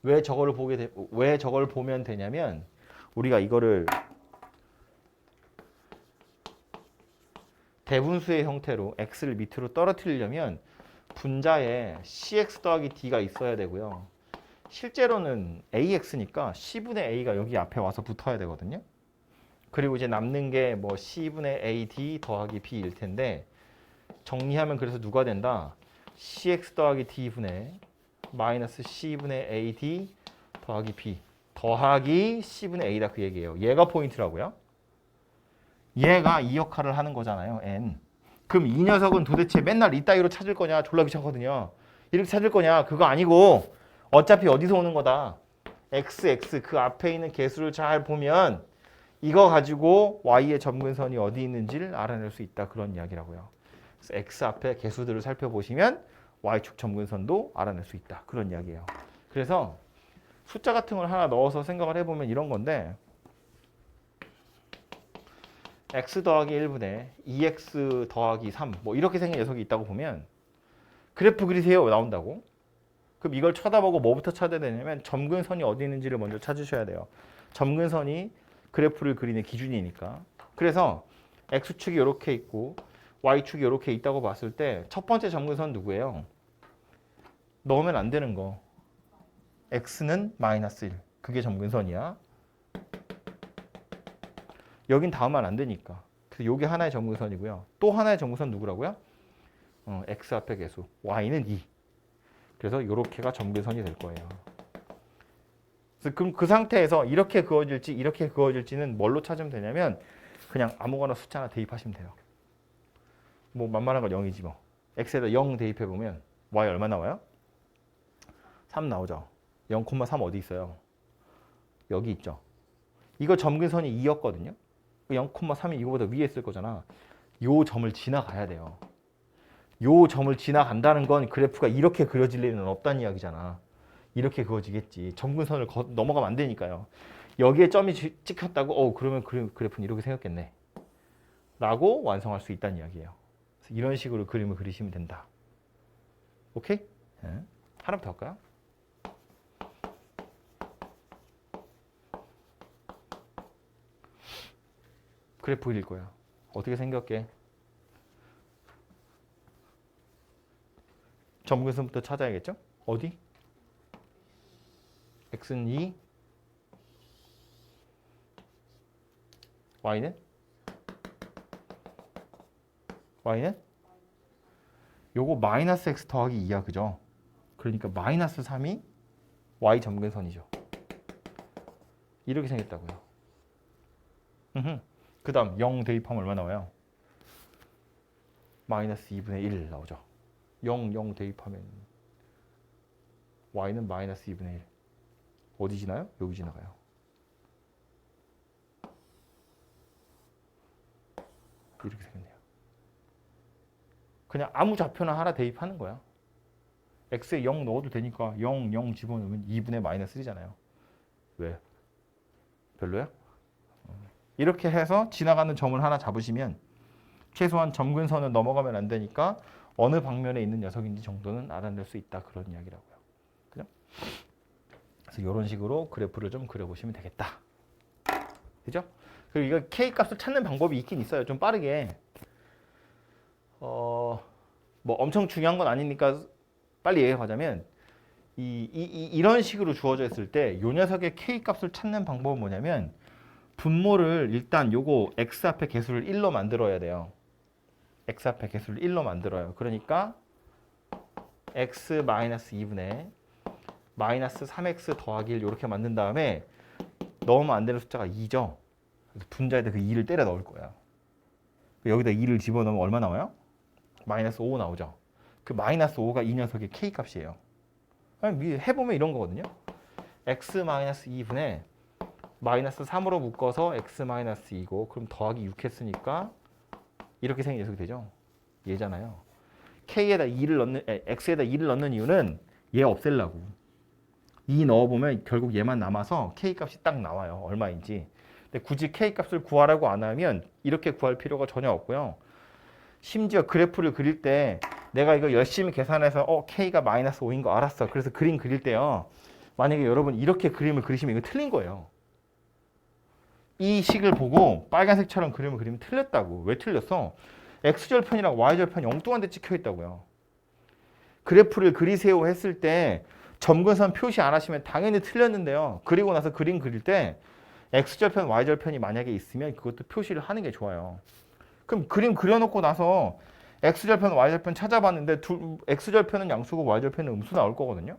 왜 저걸 보면 되냐면 우리가 이거를 대분수의 형태로 x를 밑으로 떨어뜨리려면 분자에 cx 더하기 d가 있어야 되고요. 실제로는 ax니까 c분의 a가 여기 앞에 와서 붙어야 되거든요. 그리고 이제 남는 게 뭐 c분의 ad 더하기 b일 텐데 정리하면 그래서 누가 된다? cx 더하기 d분의 마이너스 c분의 ad 더하기 b 더하기 c분의 a다 그 얘기예요. 얘가 포인트라고요. 얘가 이 역할을 하는 거잖아요. n. 그럼 이 녀석은 도대체 맨날 이따위로 찾을 거냐? 졸라 귀찮거든요. 이렇게 찾을 거냐? 그거 아니고 어차피 어디서 오는 거다. x 그 앞에 있는 개수를 잘 보면 이거 가지고 y의 점근선이 어디 있는지를 알아낼 수 있다. 그런 이야기라고요. 그래서 x 앞에 개수들을 살펴보시면 y축 점근선도 알아낼 수 있다. 그런 이야기예요. 그래서 숫자 같은 걸 하나 넣어서 생각을 해보면 이런 건데 x 더하기 1분의 2x 더하기 3 뭐 이렇게 생긴 녀석이 있다고 보면 그래프 그리세요 나온다고. 그럼 이걸 쳐다보고 뭐부터 찾아야 되냐면 점근선이 어디 있는지를 먼저 찾으셔야 돼요. 점근선이 그래프를 그리는 기준이니까. 그래서 x축이 이렇게 있고 y축이 이렇게 있다고 봤을 때 첫 번째 점근선 누구예요? 넣으면 안 되는 거. x는 마이너스 1. 그게 점근선이야. 여긴 닿으면 안 되니까. 그래서 이게 하나의 점근선이고요. 또 하나의 점근선 누구라고요? x 앞에 개수. y는 2. 그래서 이렇게가 점근선이 될 거예요. 그래서 그럼 그 상태에서 이렇게 그어질지 이렇게 그어질지는 뭘로 찾으면 되냐면 그냥 아무거나 숫자 하나 대입하시면 돼요. 뭐 만만한 건 0이지 뭐. x에다 0 대입해보면 y 얼마 나와요? 3 나오죠. 0,3 어디 있어요? 여기 있죠. 이거 점근선이 2였거든요. 0,3이 이거보다 위에 있을 거잖아. 요 점을 지나가야 돼요. 요 점을 지나간다는 건 그래프가 이렇게 그려질 일은 없다는 이야기잖아. 이렇게 그어지겠지. 점근선을 넘어가면 안 되니까요. 여기에 점이 찍혔다고 그러면 그래프는 이렇게 생겼겠네. 라고 완성할 수 있다는 이야기예요. 그래서 이런 식으로 그림을 그리시면 된다. 오케이? 네. 하나 더 할까요? 그래프 그릴 거야. 어떻게 생겼게? 점근선부터 찾아야겠죠? 어디? x는 2, y는? 요거 마이너스 x 더하기 2야, 그죠? 그러니까 마이너스 3이 y 점근선이죠. 이렇게 생겼다고요. 그 다음 0 대입하면 얼마 나와요? 마이너스 2분의 1 나오죠. 0 대입하면 y는 마이너스 2분의 1. 어디 지나요? 여기 지나가요. 이렇게 생겼네요. 그냥 아무 좌표나 하나 대입하는 거야. x에 0 넣어도 되니까 0 집어넣으면 2분의 마이너스 1이잖아요. 왜? 별로야? 이렇게 해서 지나가는 점을 하나 잡으시면 최소한 점근선을 넘어가면 안 되니까 어느 방면에 있는 녀석인지 정도는 알아낼 수 있다. 그런 이야기라고요. 그죠? 그래서 이런 식으로 그래프를 좀 그려보시면 되겠다. 그죠? 그리고 이거 K 값을 찾는 방법이 있긴 있어요. 좀 빠르게. 뭐 엄청 중요한 건 아니니까 빨리 얘기하자면 이런 식으로 주어져 있을 때 이 녀석의 K 값을 찾는 방법은 뭐냐면 분모를 일단 요거 x 앞에 개수를 1로 만들어야 돼요. x 앞에 개수를 1로 만들어요. 그러니까 x 마이너스 2분의 마이너스 3x 더하기 1 이렇게 만든 다음에 넣으면 안 되는 숫자가 2죠. 그래서 분자에다 그 2를 때려 넣을 거야. 여기다 2를 집어넣으면 얼마 나와요? 마이너스 5 나오죠. 그 마이너스 5가 이 녀석의 k 값이에요. 해보면 이런 거거든요. x 마이너스 2분의 마이너스 3으로 묶어서 x 마이너스 2고 그럼 더하기 6 했으니까 이렇게 생긴 녀석이 되죠. 얘잖아요. x에다 2를 넣는 이유는 얘 없애려고. 2 넣어보면 결국 얘만 남아서 k 값이 딱 나와요. 얼마인지. 근데 굳이 k 값을 구하라고 안 하면 이렇게 구할 필요가 전혀 없고요. 심지어 그래프를 그릴 때 내가 이거 열심히 계산해서 k가 마이너스 5인 거 알았어. 그래서 그림 그릴 때요. 만약에 여러분 이렇게 그림을 그리시면 이거 틀린 거예요. 이 식을 보고 빨간색처럼 그림을 그리면 틀렸다고. 왜 틀렸어? x절편이랑 y절편이 엉뚱한 데 찍혀 있다고요. 그래프를 그리세요 했을 때 점근선 표시 안 하시면 당연히 틀렸는데요. 그리고 나서 그림 그릴 때 x절편, y절편이 만약에 있으면 그것도 표시를 하는 게 좋아요. 그럼 그림 그려놓고 나서 x절편, y절편 찾아봤는데 x절편은 양수고 y절편은 음수 나올 거거든요.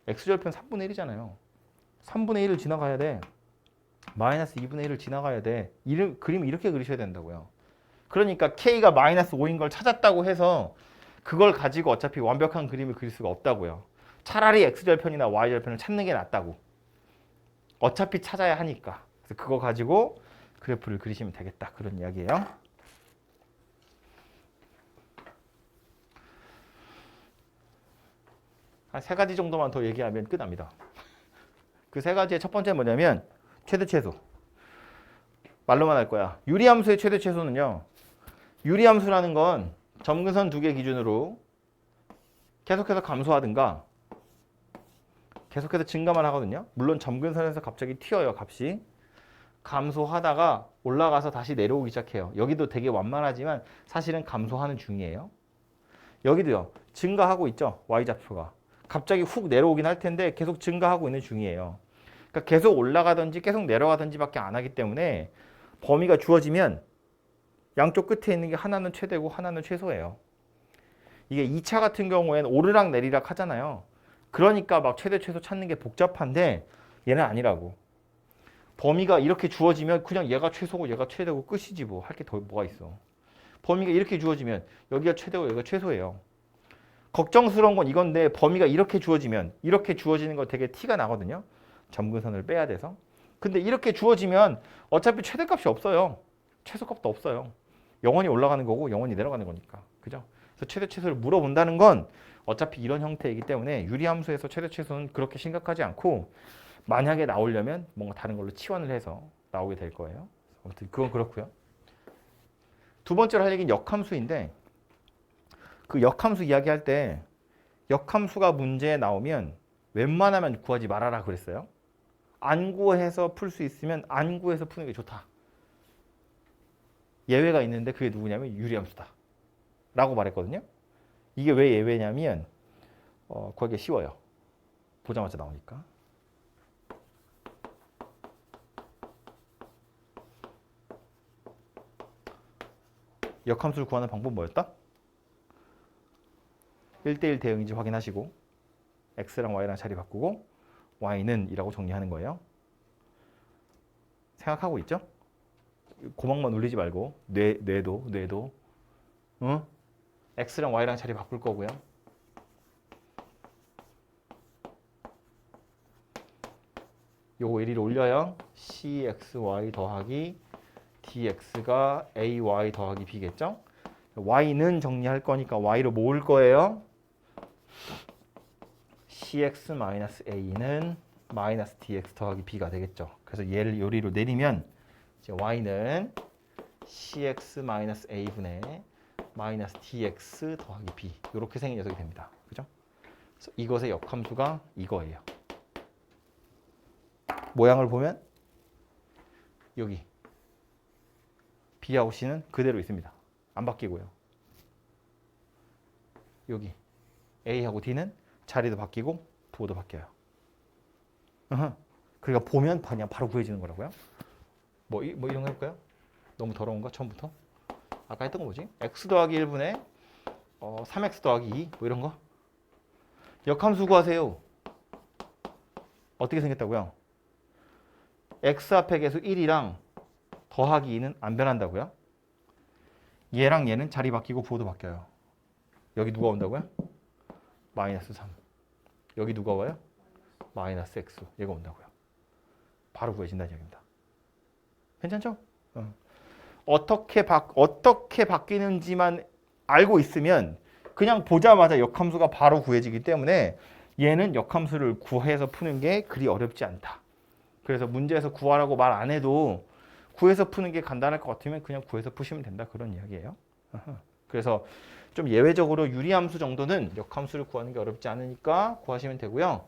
x절편 3분의 1이잖아요. 3분의 1을 지나가야 돼. 마이너스 2분의 1을 지나가야 돼. 그림 이렇게 그리셔야 된다고요. 그러니까 k가 마이너스 5인 걸 찾았다고 해서 그걸 가지고 어차피 완벽한 그림을 그릴 수가 없다고요. 차라리 x절편이나 y절편을 찾는 게 낫다고. 어차피 찾아야 하니까. 그래서 그거 가지고 그래프를 그리시면 되겠다. 그런 이야기예요. 한 3가지 정도만 더 얘기하면 끝납니다. 그 3가지의 첫 번째는 뭐냐면 최대 최소. 말로만 할 거야. 유리함수의 최대 최소는요. 유리함수라는 건 점근선 2개 기준으로 계속해서 감소하든가 계속해서 증가만 하거든요. 물론 점근선에서 갑자기 튀어요. 값이. 감소하다가 올라가서 다시 내려오기 시작해요. 여기도 되게 완만하지만 사실은 감소하는 중이에요. 여기도요. 증가하고 있죠. y좌표가. 갑자기 훅 내려오긴 할 텐데 계속 증가하고 있는 중이에요. 그러니까 계속 올라가든지 계속 내려가든지밖에 안 하기 때문에 범위가 주어지면 양쪽 끝에 있는 게 하나는 최대고 하나는 최소예요. 이게 2차 같은 경우에는 오르락 내리락 하잖아요. 그러니까 막 최대 최소 찾는 게 복잡한데 얘는 아니라고. 범위가 이렇게 주어지면 그냥 얘가 최소고 얘가 최대고 끝이지 뭐. 할 게 더 뭐가 있어. 범위가 이렇게 주어지면 여기가 최대고 여기가 최소예요. 걱정스러운 건 이건데 범위가 이렇게 주어지면 이렇게 주어지는 거 되게 티가 나거든요. 점근선을 빼야 돼서. 근데 이렇게 주어지면 어차피 최대값이 없어요. 최소값도 없어요. 영원히 올라가는 거고 영원히 내려가는 거니까. 그죠? 그래서 최대 최소를 물어본다는 건 어차피 이런 형태이기 때문에 유리함수에서 최대 최소는 그렇게 심각하지 않고 만약에 나오려면 뭔가 다른 걸로 치환을 해서 나오게 될 거예요. 아무튼 그건 그렇고요. 두 번째로 할 얘기는 역함수인데 그 역함수 이야기할 때 역함수가 문제에 나오면 웬만하면 구하지 말아라 그랬어요. 안 구해서 풀 수 있으면 안 구해서 푸는 게 좋다. 예외가 있는데 그게 누구냐면 유리함수다. 라고 말했거든요. 이게 왜 예외냐면 구하기가 쉬워요. 보자마자 나오니까. 역함수를 구하는 방법 뭐였다? 1대1 대응인지 확인하시고 x랑 y랑 자리 바꾸고 y는 이라고 정리하는 거예요. 생각하고 있죠? 고막만 울리지 말고 뇌도 응? x랑 y랑 자리 바꿀 거고요. 요거 1위로 올려요. cxy 더하기 dx가 ay 더하기 b겠죠? y는 정리할 거니까 y로 모을 거예요. cx-a는 마이너스 dx 더하기 b가 되겠죠. 그래서 얘를 요리로 내리면 이제 y는 cx-a분의 마이너스 dx 더하기 b 이렇게 생긴 녀석이 됩니다. 그죠? 그래서 이것의 역함수가 이거예요. 모양을 보면 여기 b하고 c는 그대로 있습니다. 안 바뀌고요. 여기 a하고 d는 자리도 바뀌고 부호도 바뀌어요. 그러니까 보면 그냥 바로 구해지는 거라고요. 뭐 이런 거 해볼까요? 너무 더러운가? 처음부터? 아까 했던 거 뭐지? x 더하기 1분의 3x 더하기 2 뭐 이런 거? 역함수 구하세요. 어떻게 생겼다고요? x 앞에 계수 1이랑 더하기 2는 안 변한다고요? 얘랑 얘는 자리 바뀌고 부호도 바뀌어요. 여기 누가 온다고요? 마이너스 3. 여기 누가 와요? 마이너스 x. 얘가 온다고요. 바로 구해진다는 얘기입니다. 괜찮죠? 어떻게 바뀌는지만 알고 있으면 그냥 보자마자 역함수가 바로 구해지기 때문에 얘는 역함수를 구해서 푸는 게 그리 어렵지 않다. 그래서 문제에서 구하라고 말 안 해도 구해서 푸는 게 간단할 것 같으면 그냥 구해서 푸시면 된다. 그런 이야기예요. 그래서 좀 예외적으로 유리함수 정도는 역함수를 구하는 게 어렵지 않으니까 구하시면 되고요.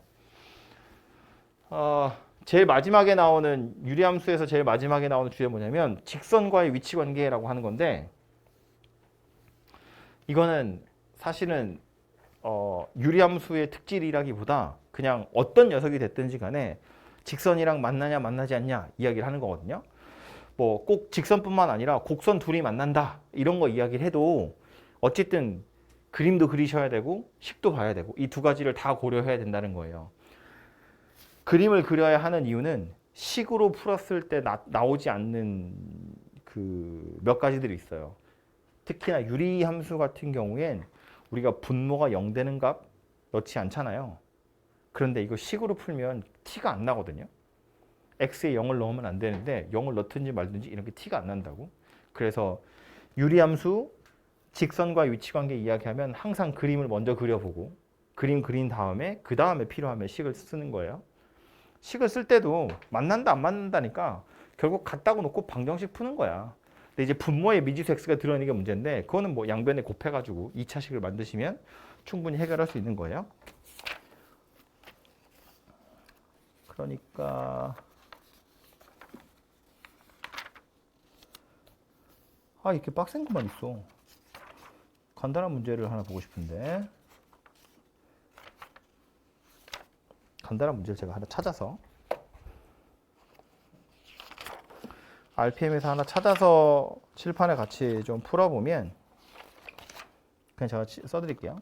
제일 마지막에 나오는 유리함수에서 제일 마지막에 나오는 주제 뭐냐면 직선과의 위치 관계라고 하는 건데 이거는 사실은 유리함수의 특질이라기보다 그냥 어떤 녀석이 됐든지 간에 직선이랑 만나냐 만나지 않냐 이야기를 하는 거거든요. 뭐 꼭 직선뿐만 아니라 곡선 둘이 만난다 이런 거 이야기를 해도 어쨌든 그림도 그리셔야 되고 식도 봐야 되고 이 두 가지를 다 고려해야 된다는 거예요. 그림을 그려야 하는 이유는 식으로 풀었을 때 나오지 않는 그 몇 가지들이 있어요. 특히나 유리함수 같은 경우엔 우리가 분모가 0 되는 값 넣지 않잖아요. 그런데 이거 식으로 풀면 티가 안 나거든요. x에 0을 넣으면 안 되는데 0을 넣든지 말든지 이렇게 티가 안 난다고. 그래서 유리함수 직선과 위치관계 이야기하면 항상 그림을 먼저 그려보고 그림 그린 다음에 그 다음에 필요하면 식을 쓰는 거예요. 식을 쓸 때도 만난다 안 만난다니까 결국 같다고 놓고 방정식 푸는 거야. 근데 이제 분모에 미지수 x가 들어있는 게 문제인데 그거는 뭐 양변에 곱해가지고 2차식을 만드시면 충분히 해결할 수 있는 거예요. 그러니까 이렇게 빡센 것만 있어. 간단한 문제를 하나 보고 싶은데 간단한 문제를 제가 하나 찾아서 RPM에서 하나 찾아서 칠판에 같이 좀 풀어보면 그냥 제가 써드릴게요.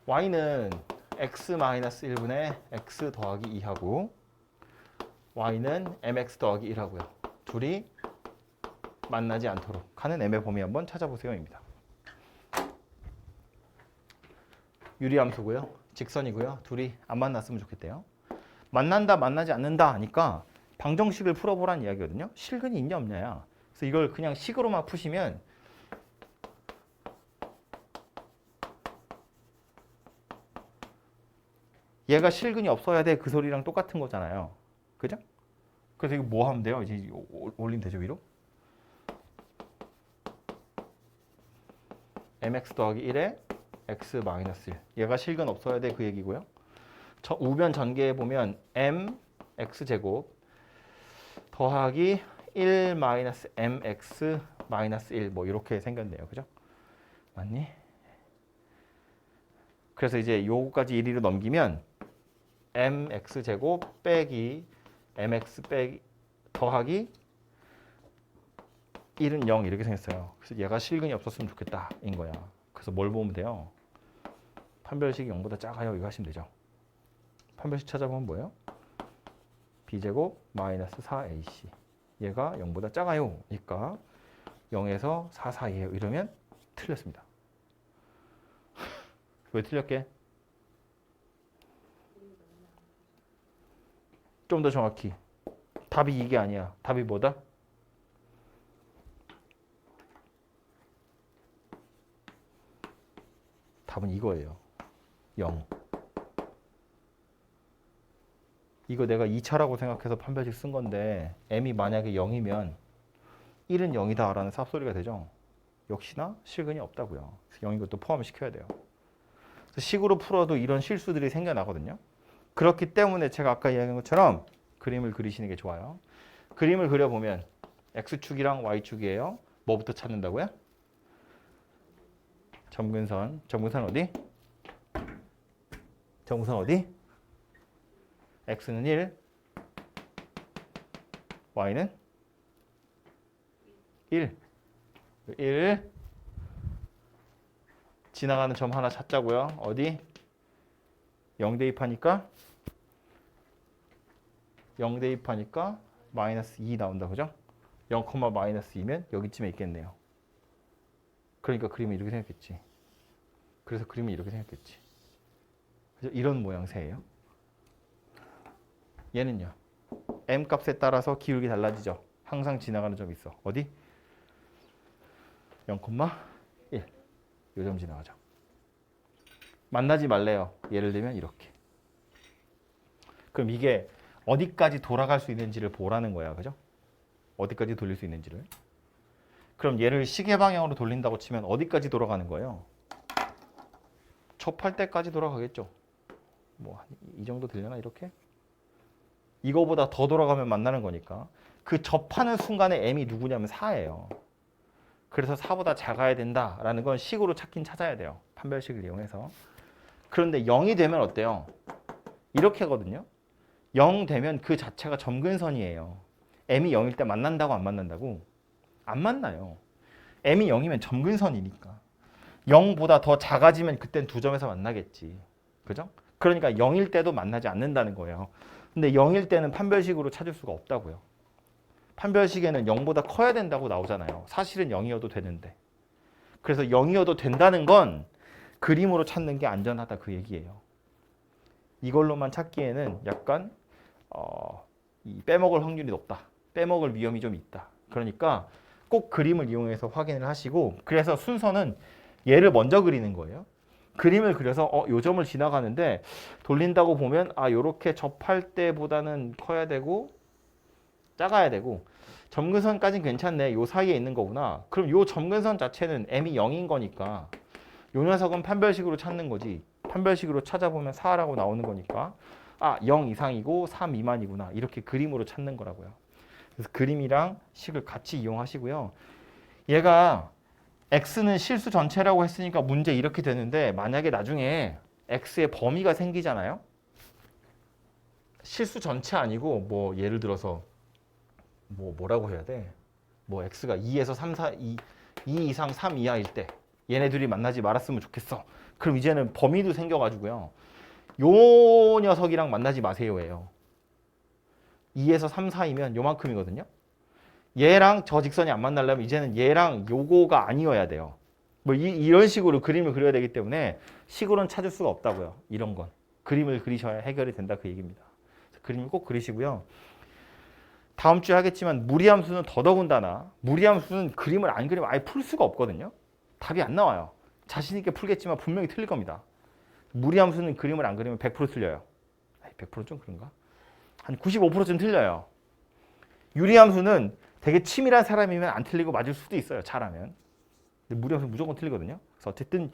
y는 x-1분의 x 더하기 2하고 y는 mx 더하기 1하고요. 둘이 만나지 않도록 하는 m의 범위 한번 찾아보세요입니다. 유리함수고요. 직선이고요. 둘이 안 만났으면 좋겠대요. 만난다 만나지 않는다 하니까 방정식을 풀어보란 이야기거든요. 실근이 있냐 없냐야. 그래서 이걸 그냥 식으로만 푸시면 얘가 실근이 없어야 돼 그 소리랑 똑같은 거잖아요. 그죠? 그래서 이거 뭐 하면 돼요? 이제 올리면 되죠 위로? mx 더하기 1에 x 마이너스 1 얘가 실근 없어야 돼 그 얘기고요. 우변 전개에 보면 m x 제곱 더하기 1 마이너스 mx 마이너스 1 뭐 이렇게 생겼네요. 그죠? 맞니? 그래서 이제 요거까지 1위로 넘기면 mx 제곱 빼기 mx 빼기 더하기 1은 0 이렇게 생겼어요. 그래서 얘가 실근이 없었으면 좋겠다 인 거야. 그래서 뭘 보면 돼요? 판별식이 0보다 작아요 이거 하시면 되죠. 판별식 찾아보면 뭐예요? b제곱 마이너스 4ac 얘가 0보다 작아요. 그러니까 0에서 4 사이에요. 이러면 틀렸습니다. 왜 틀렸게? 좀 더 정확히 답이 이게 아니야. 답이 뭐다? 답은 이거예요. 0. 이거 내가 2차라고 생각해서 판별식 쓴 건데 m이 만약에 0이면 1은 0이다 라는 삽소리가 되죠. 역시나 실근이 없다고요. 그래서 0인 것도 포함을 시켜야 돼요. 그래서 식으로 풀어도 이런 실수들이 생겨나거든요. 그렇기 때문에 제가 아까 이야기한 것처럼 그림을 그리시는 게 좋아요. 그림을 그려보면 x축이랑 y축이에요. 뭐부터 찾는다고요? 점근선. 점근선 어디? 점근선 어디? x는 1, y는 1. 1 지나가는 점 하나 찾자고요. 어디? 0 대입하니까 0 대입하니까 마이너스 2 나온다. 그죠? 0, 마이너스 2면 여기쯤에 있겠네요. 그러니까 그림이 이렇게 생겼겠지. 그래서 그림이 이렇게 생겼겠지. 그래서 이런 모양새예요. 얘는요. m 값에 따라서 기울기 달라지죠. 항상 지나가는 점이 있어. 어디? 0,1. 요 점 지나가죠. 만나지 말래요. 예를 들면 이렇게. 그럼 이게 어디까지 돌아갈 수 있는지를 보라는 거야. 그죠? 어디까지 돌릴 수 있는지를. 그럼 얘를 시계 방향으로 돌린다고 치면 어디까지 돌아가는 거예요? 접할 때까지 돌아가겠죠. 뭐 이 정도 되려나 이렇게? 이거보다 더 돌아가면 만나는 거니까. 그 접하는 순간에 m이 누구냐면 4예요. 그래서 4보다 작아야 된다라는 건 식으로 찾긴 찾아야 돼요. 판별식을 이용해서. 그런데 0이 되면 어때요? 이렇게 하거든요. 0 되면 그 자체가 점근선이에요. m이 0일 때 만난다고 안 만난다고? 안 만나요. m이 0이면 점근선이니까. 0보다 더 작아지면 그땐 두 점에서 만나겠지. 그죠? 그러니까 0일 때도 만나지 않는다는 거예요. 근데 0일 때는 판별식으로 찾을 수가 없다고요. 판별식에는 0보다 커야 된다고 나오잖아요. 사실은 0이어도 되는데. 그래서 0이어도 된다는 건 그림으로 찾는 게 안전하다 그 얘기예요. 이걸로만 찾기에는 약간 이 빼먹을 확률이 높다. 빼먹을 위험이 좀 있다. 그러니까 꼭 그림을 이용해서 확인을 하시고, 그래서 순서는 얘를 먼저 그리는 거예요. 그림을 그려서 요 점을 지나가는데 돌린다고 보면 요렇게 접할 때보다는 커야 되고 작아야 되고, 점근선까지는 괜찮네. 요 사이에 있는 거구나. 그럼 요 점근선 자체는 m이 0인 거니까 요 녀석은 판별식으로 찾는 거지. 판별식으로 찾아보면 4라고 나오는 거니까 0 이상이고 3 미만이구나. 이렇게 그림으로 찾는 거라고요. 그래서 그림이랑 식을 같이 이용하시고요. 얘가 x는 실수 전체라고 했으니까 문제 이렇게 되는데, 만약에 나중에 x의 범위가 생기잖아요. 실수 전체 아니고 뭐 예를 들어서 뭐라고 해야 돼? 뭐 x가 2에서 3, 4, 2 이상 3 이하일 때 얘네들이 만나지 말았으면 좋겠어. 그럼 이제는 범위도 생겨가지고요. 요 녀석이랑 만나지 마세요예요. 2에서 3 사이면 요만큼이거든요. 얘랑 저 직선이 안 만나려면 이제는 얘랑 요거가 아니어야 돼요. 뭐 이런 식으로 그림을 그려야 되기 때문에 식으로는 찾을 수가 없다고요. 이런 건. 그림을 그리셔야 해결이 된다 그 얘기입니다. 그림을 꼭 그리시고요. 다음 주에 하겠지만 무리함수는 더더군다나, 무리함수는 그림을 안 그리면 아예 풀 수가 없거든요. 답이 안 나와요. 자신 있게 풀겠지만 분명히 틀릴 겁니다. 무리함수는 그림을 안 그리면 100% 틀려요. 100%는 좀 그런가? 한 95%쯤 틀려요. 유리함수는 되게 치밀한 사람이면 안 틀리고 맞을 수도 있어요. 잘하면. 근데 무리함수는 무조건 틀리거든요. 그래서 어쨌든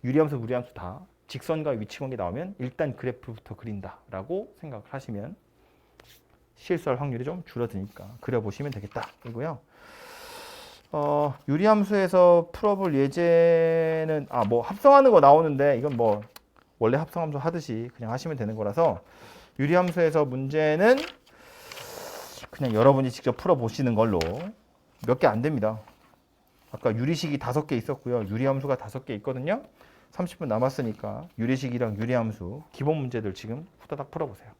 유리함수, 무리함수 다 직선과 위치관계 나오면 일단 그래프부터 그린다라고 생각을 하시면 실수할 확률이 좀 줄어드니까 그려보시면 되겠다 이고요. 유리함수에서 풀어볼 예제는 뭐 합성하는 거 나오는데 이건 뭐 원래 합성함수 하듯이 그냥 하시면 되는 거라서, 유리함수에서 문제는 그냥 여러분이 직접 풀어보시는 걸로. 몇 개 안 됩니다. 아까 유리식이 5개 있었고요. 유리함수가 5개 있거든요. 30분 남았으니까 유리식이랑 유리함수 기본 문제들 지금 후다닥 풀어보세요.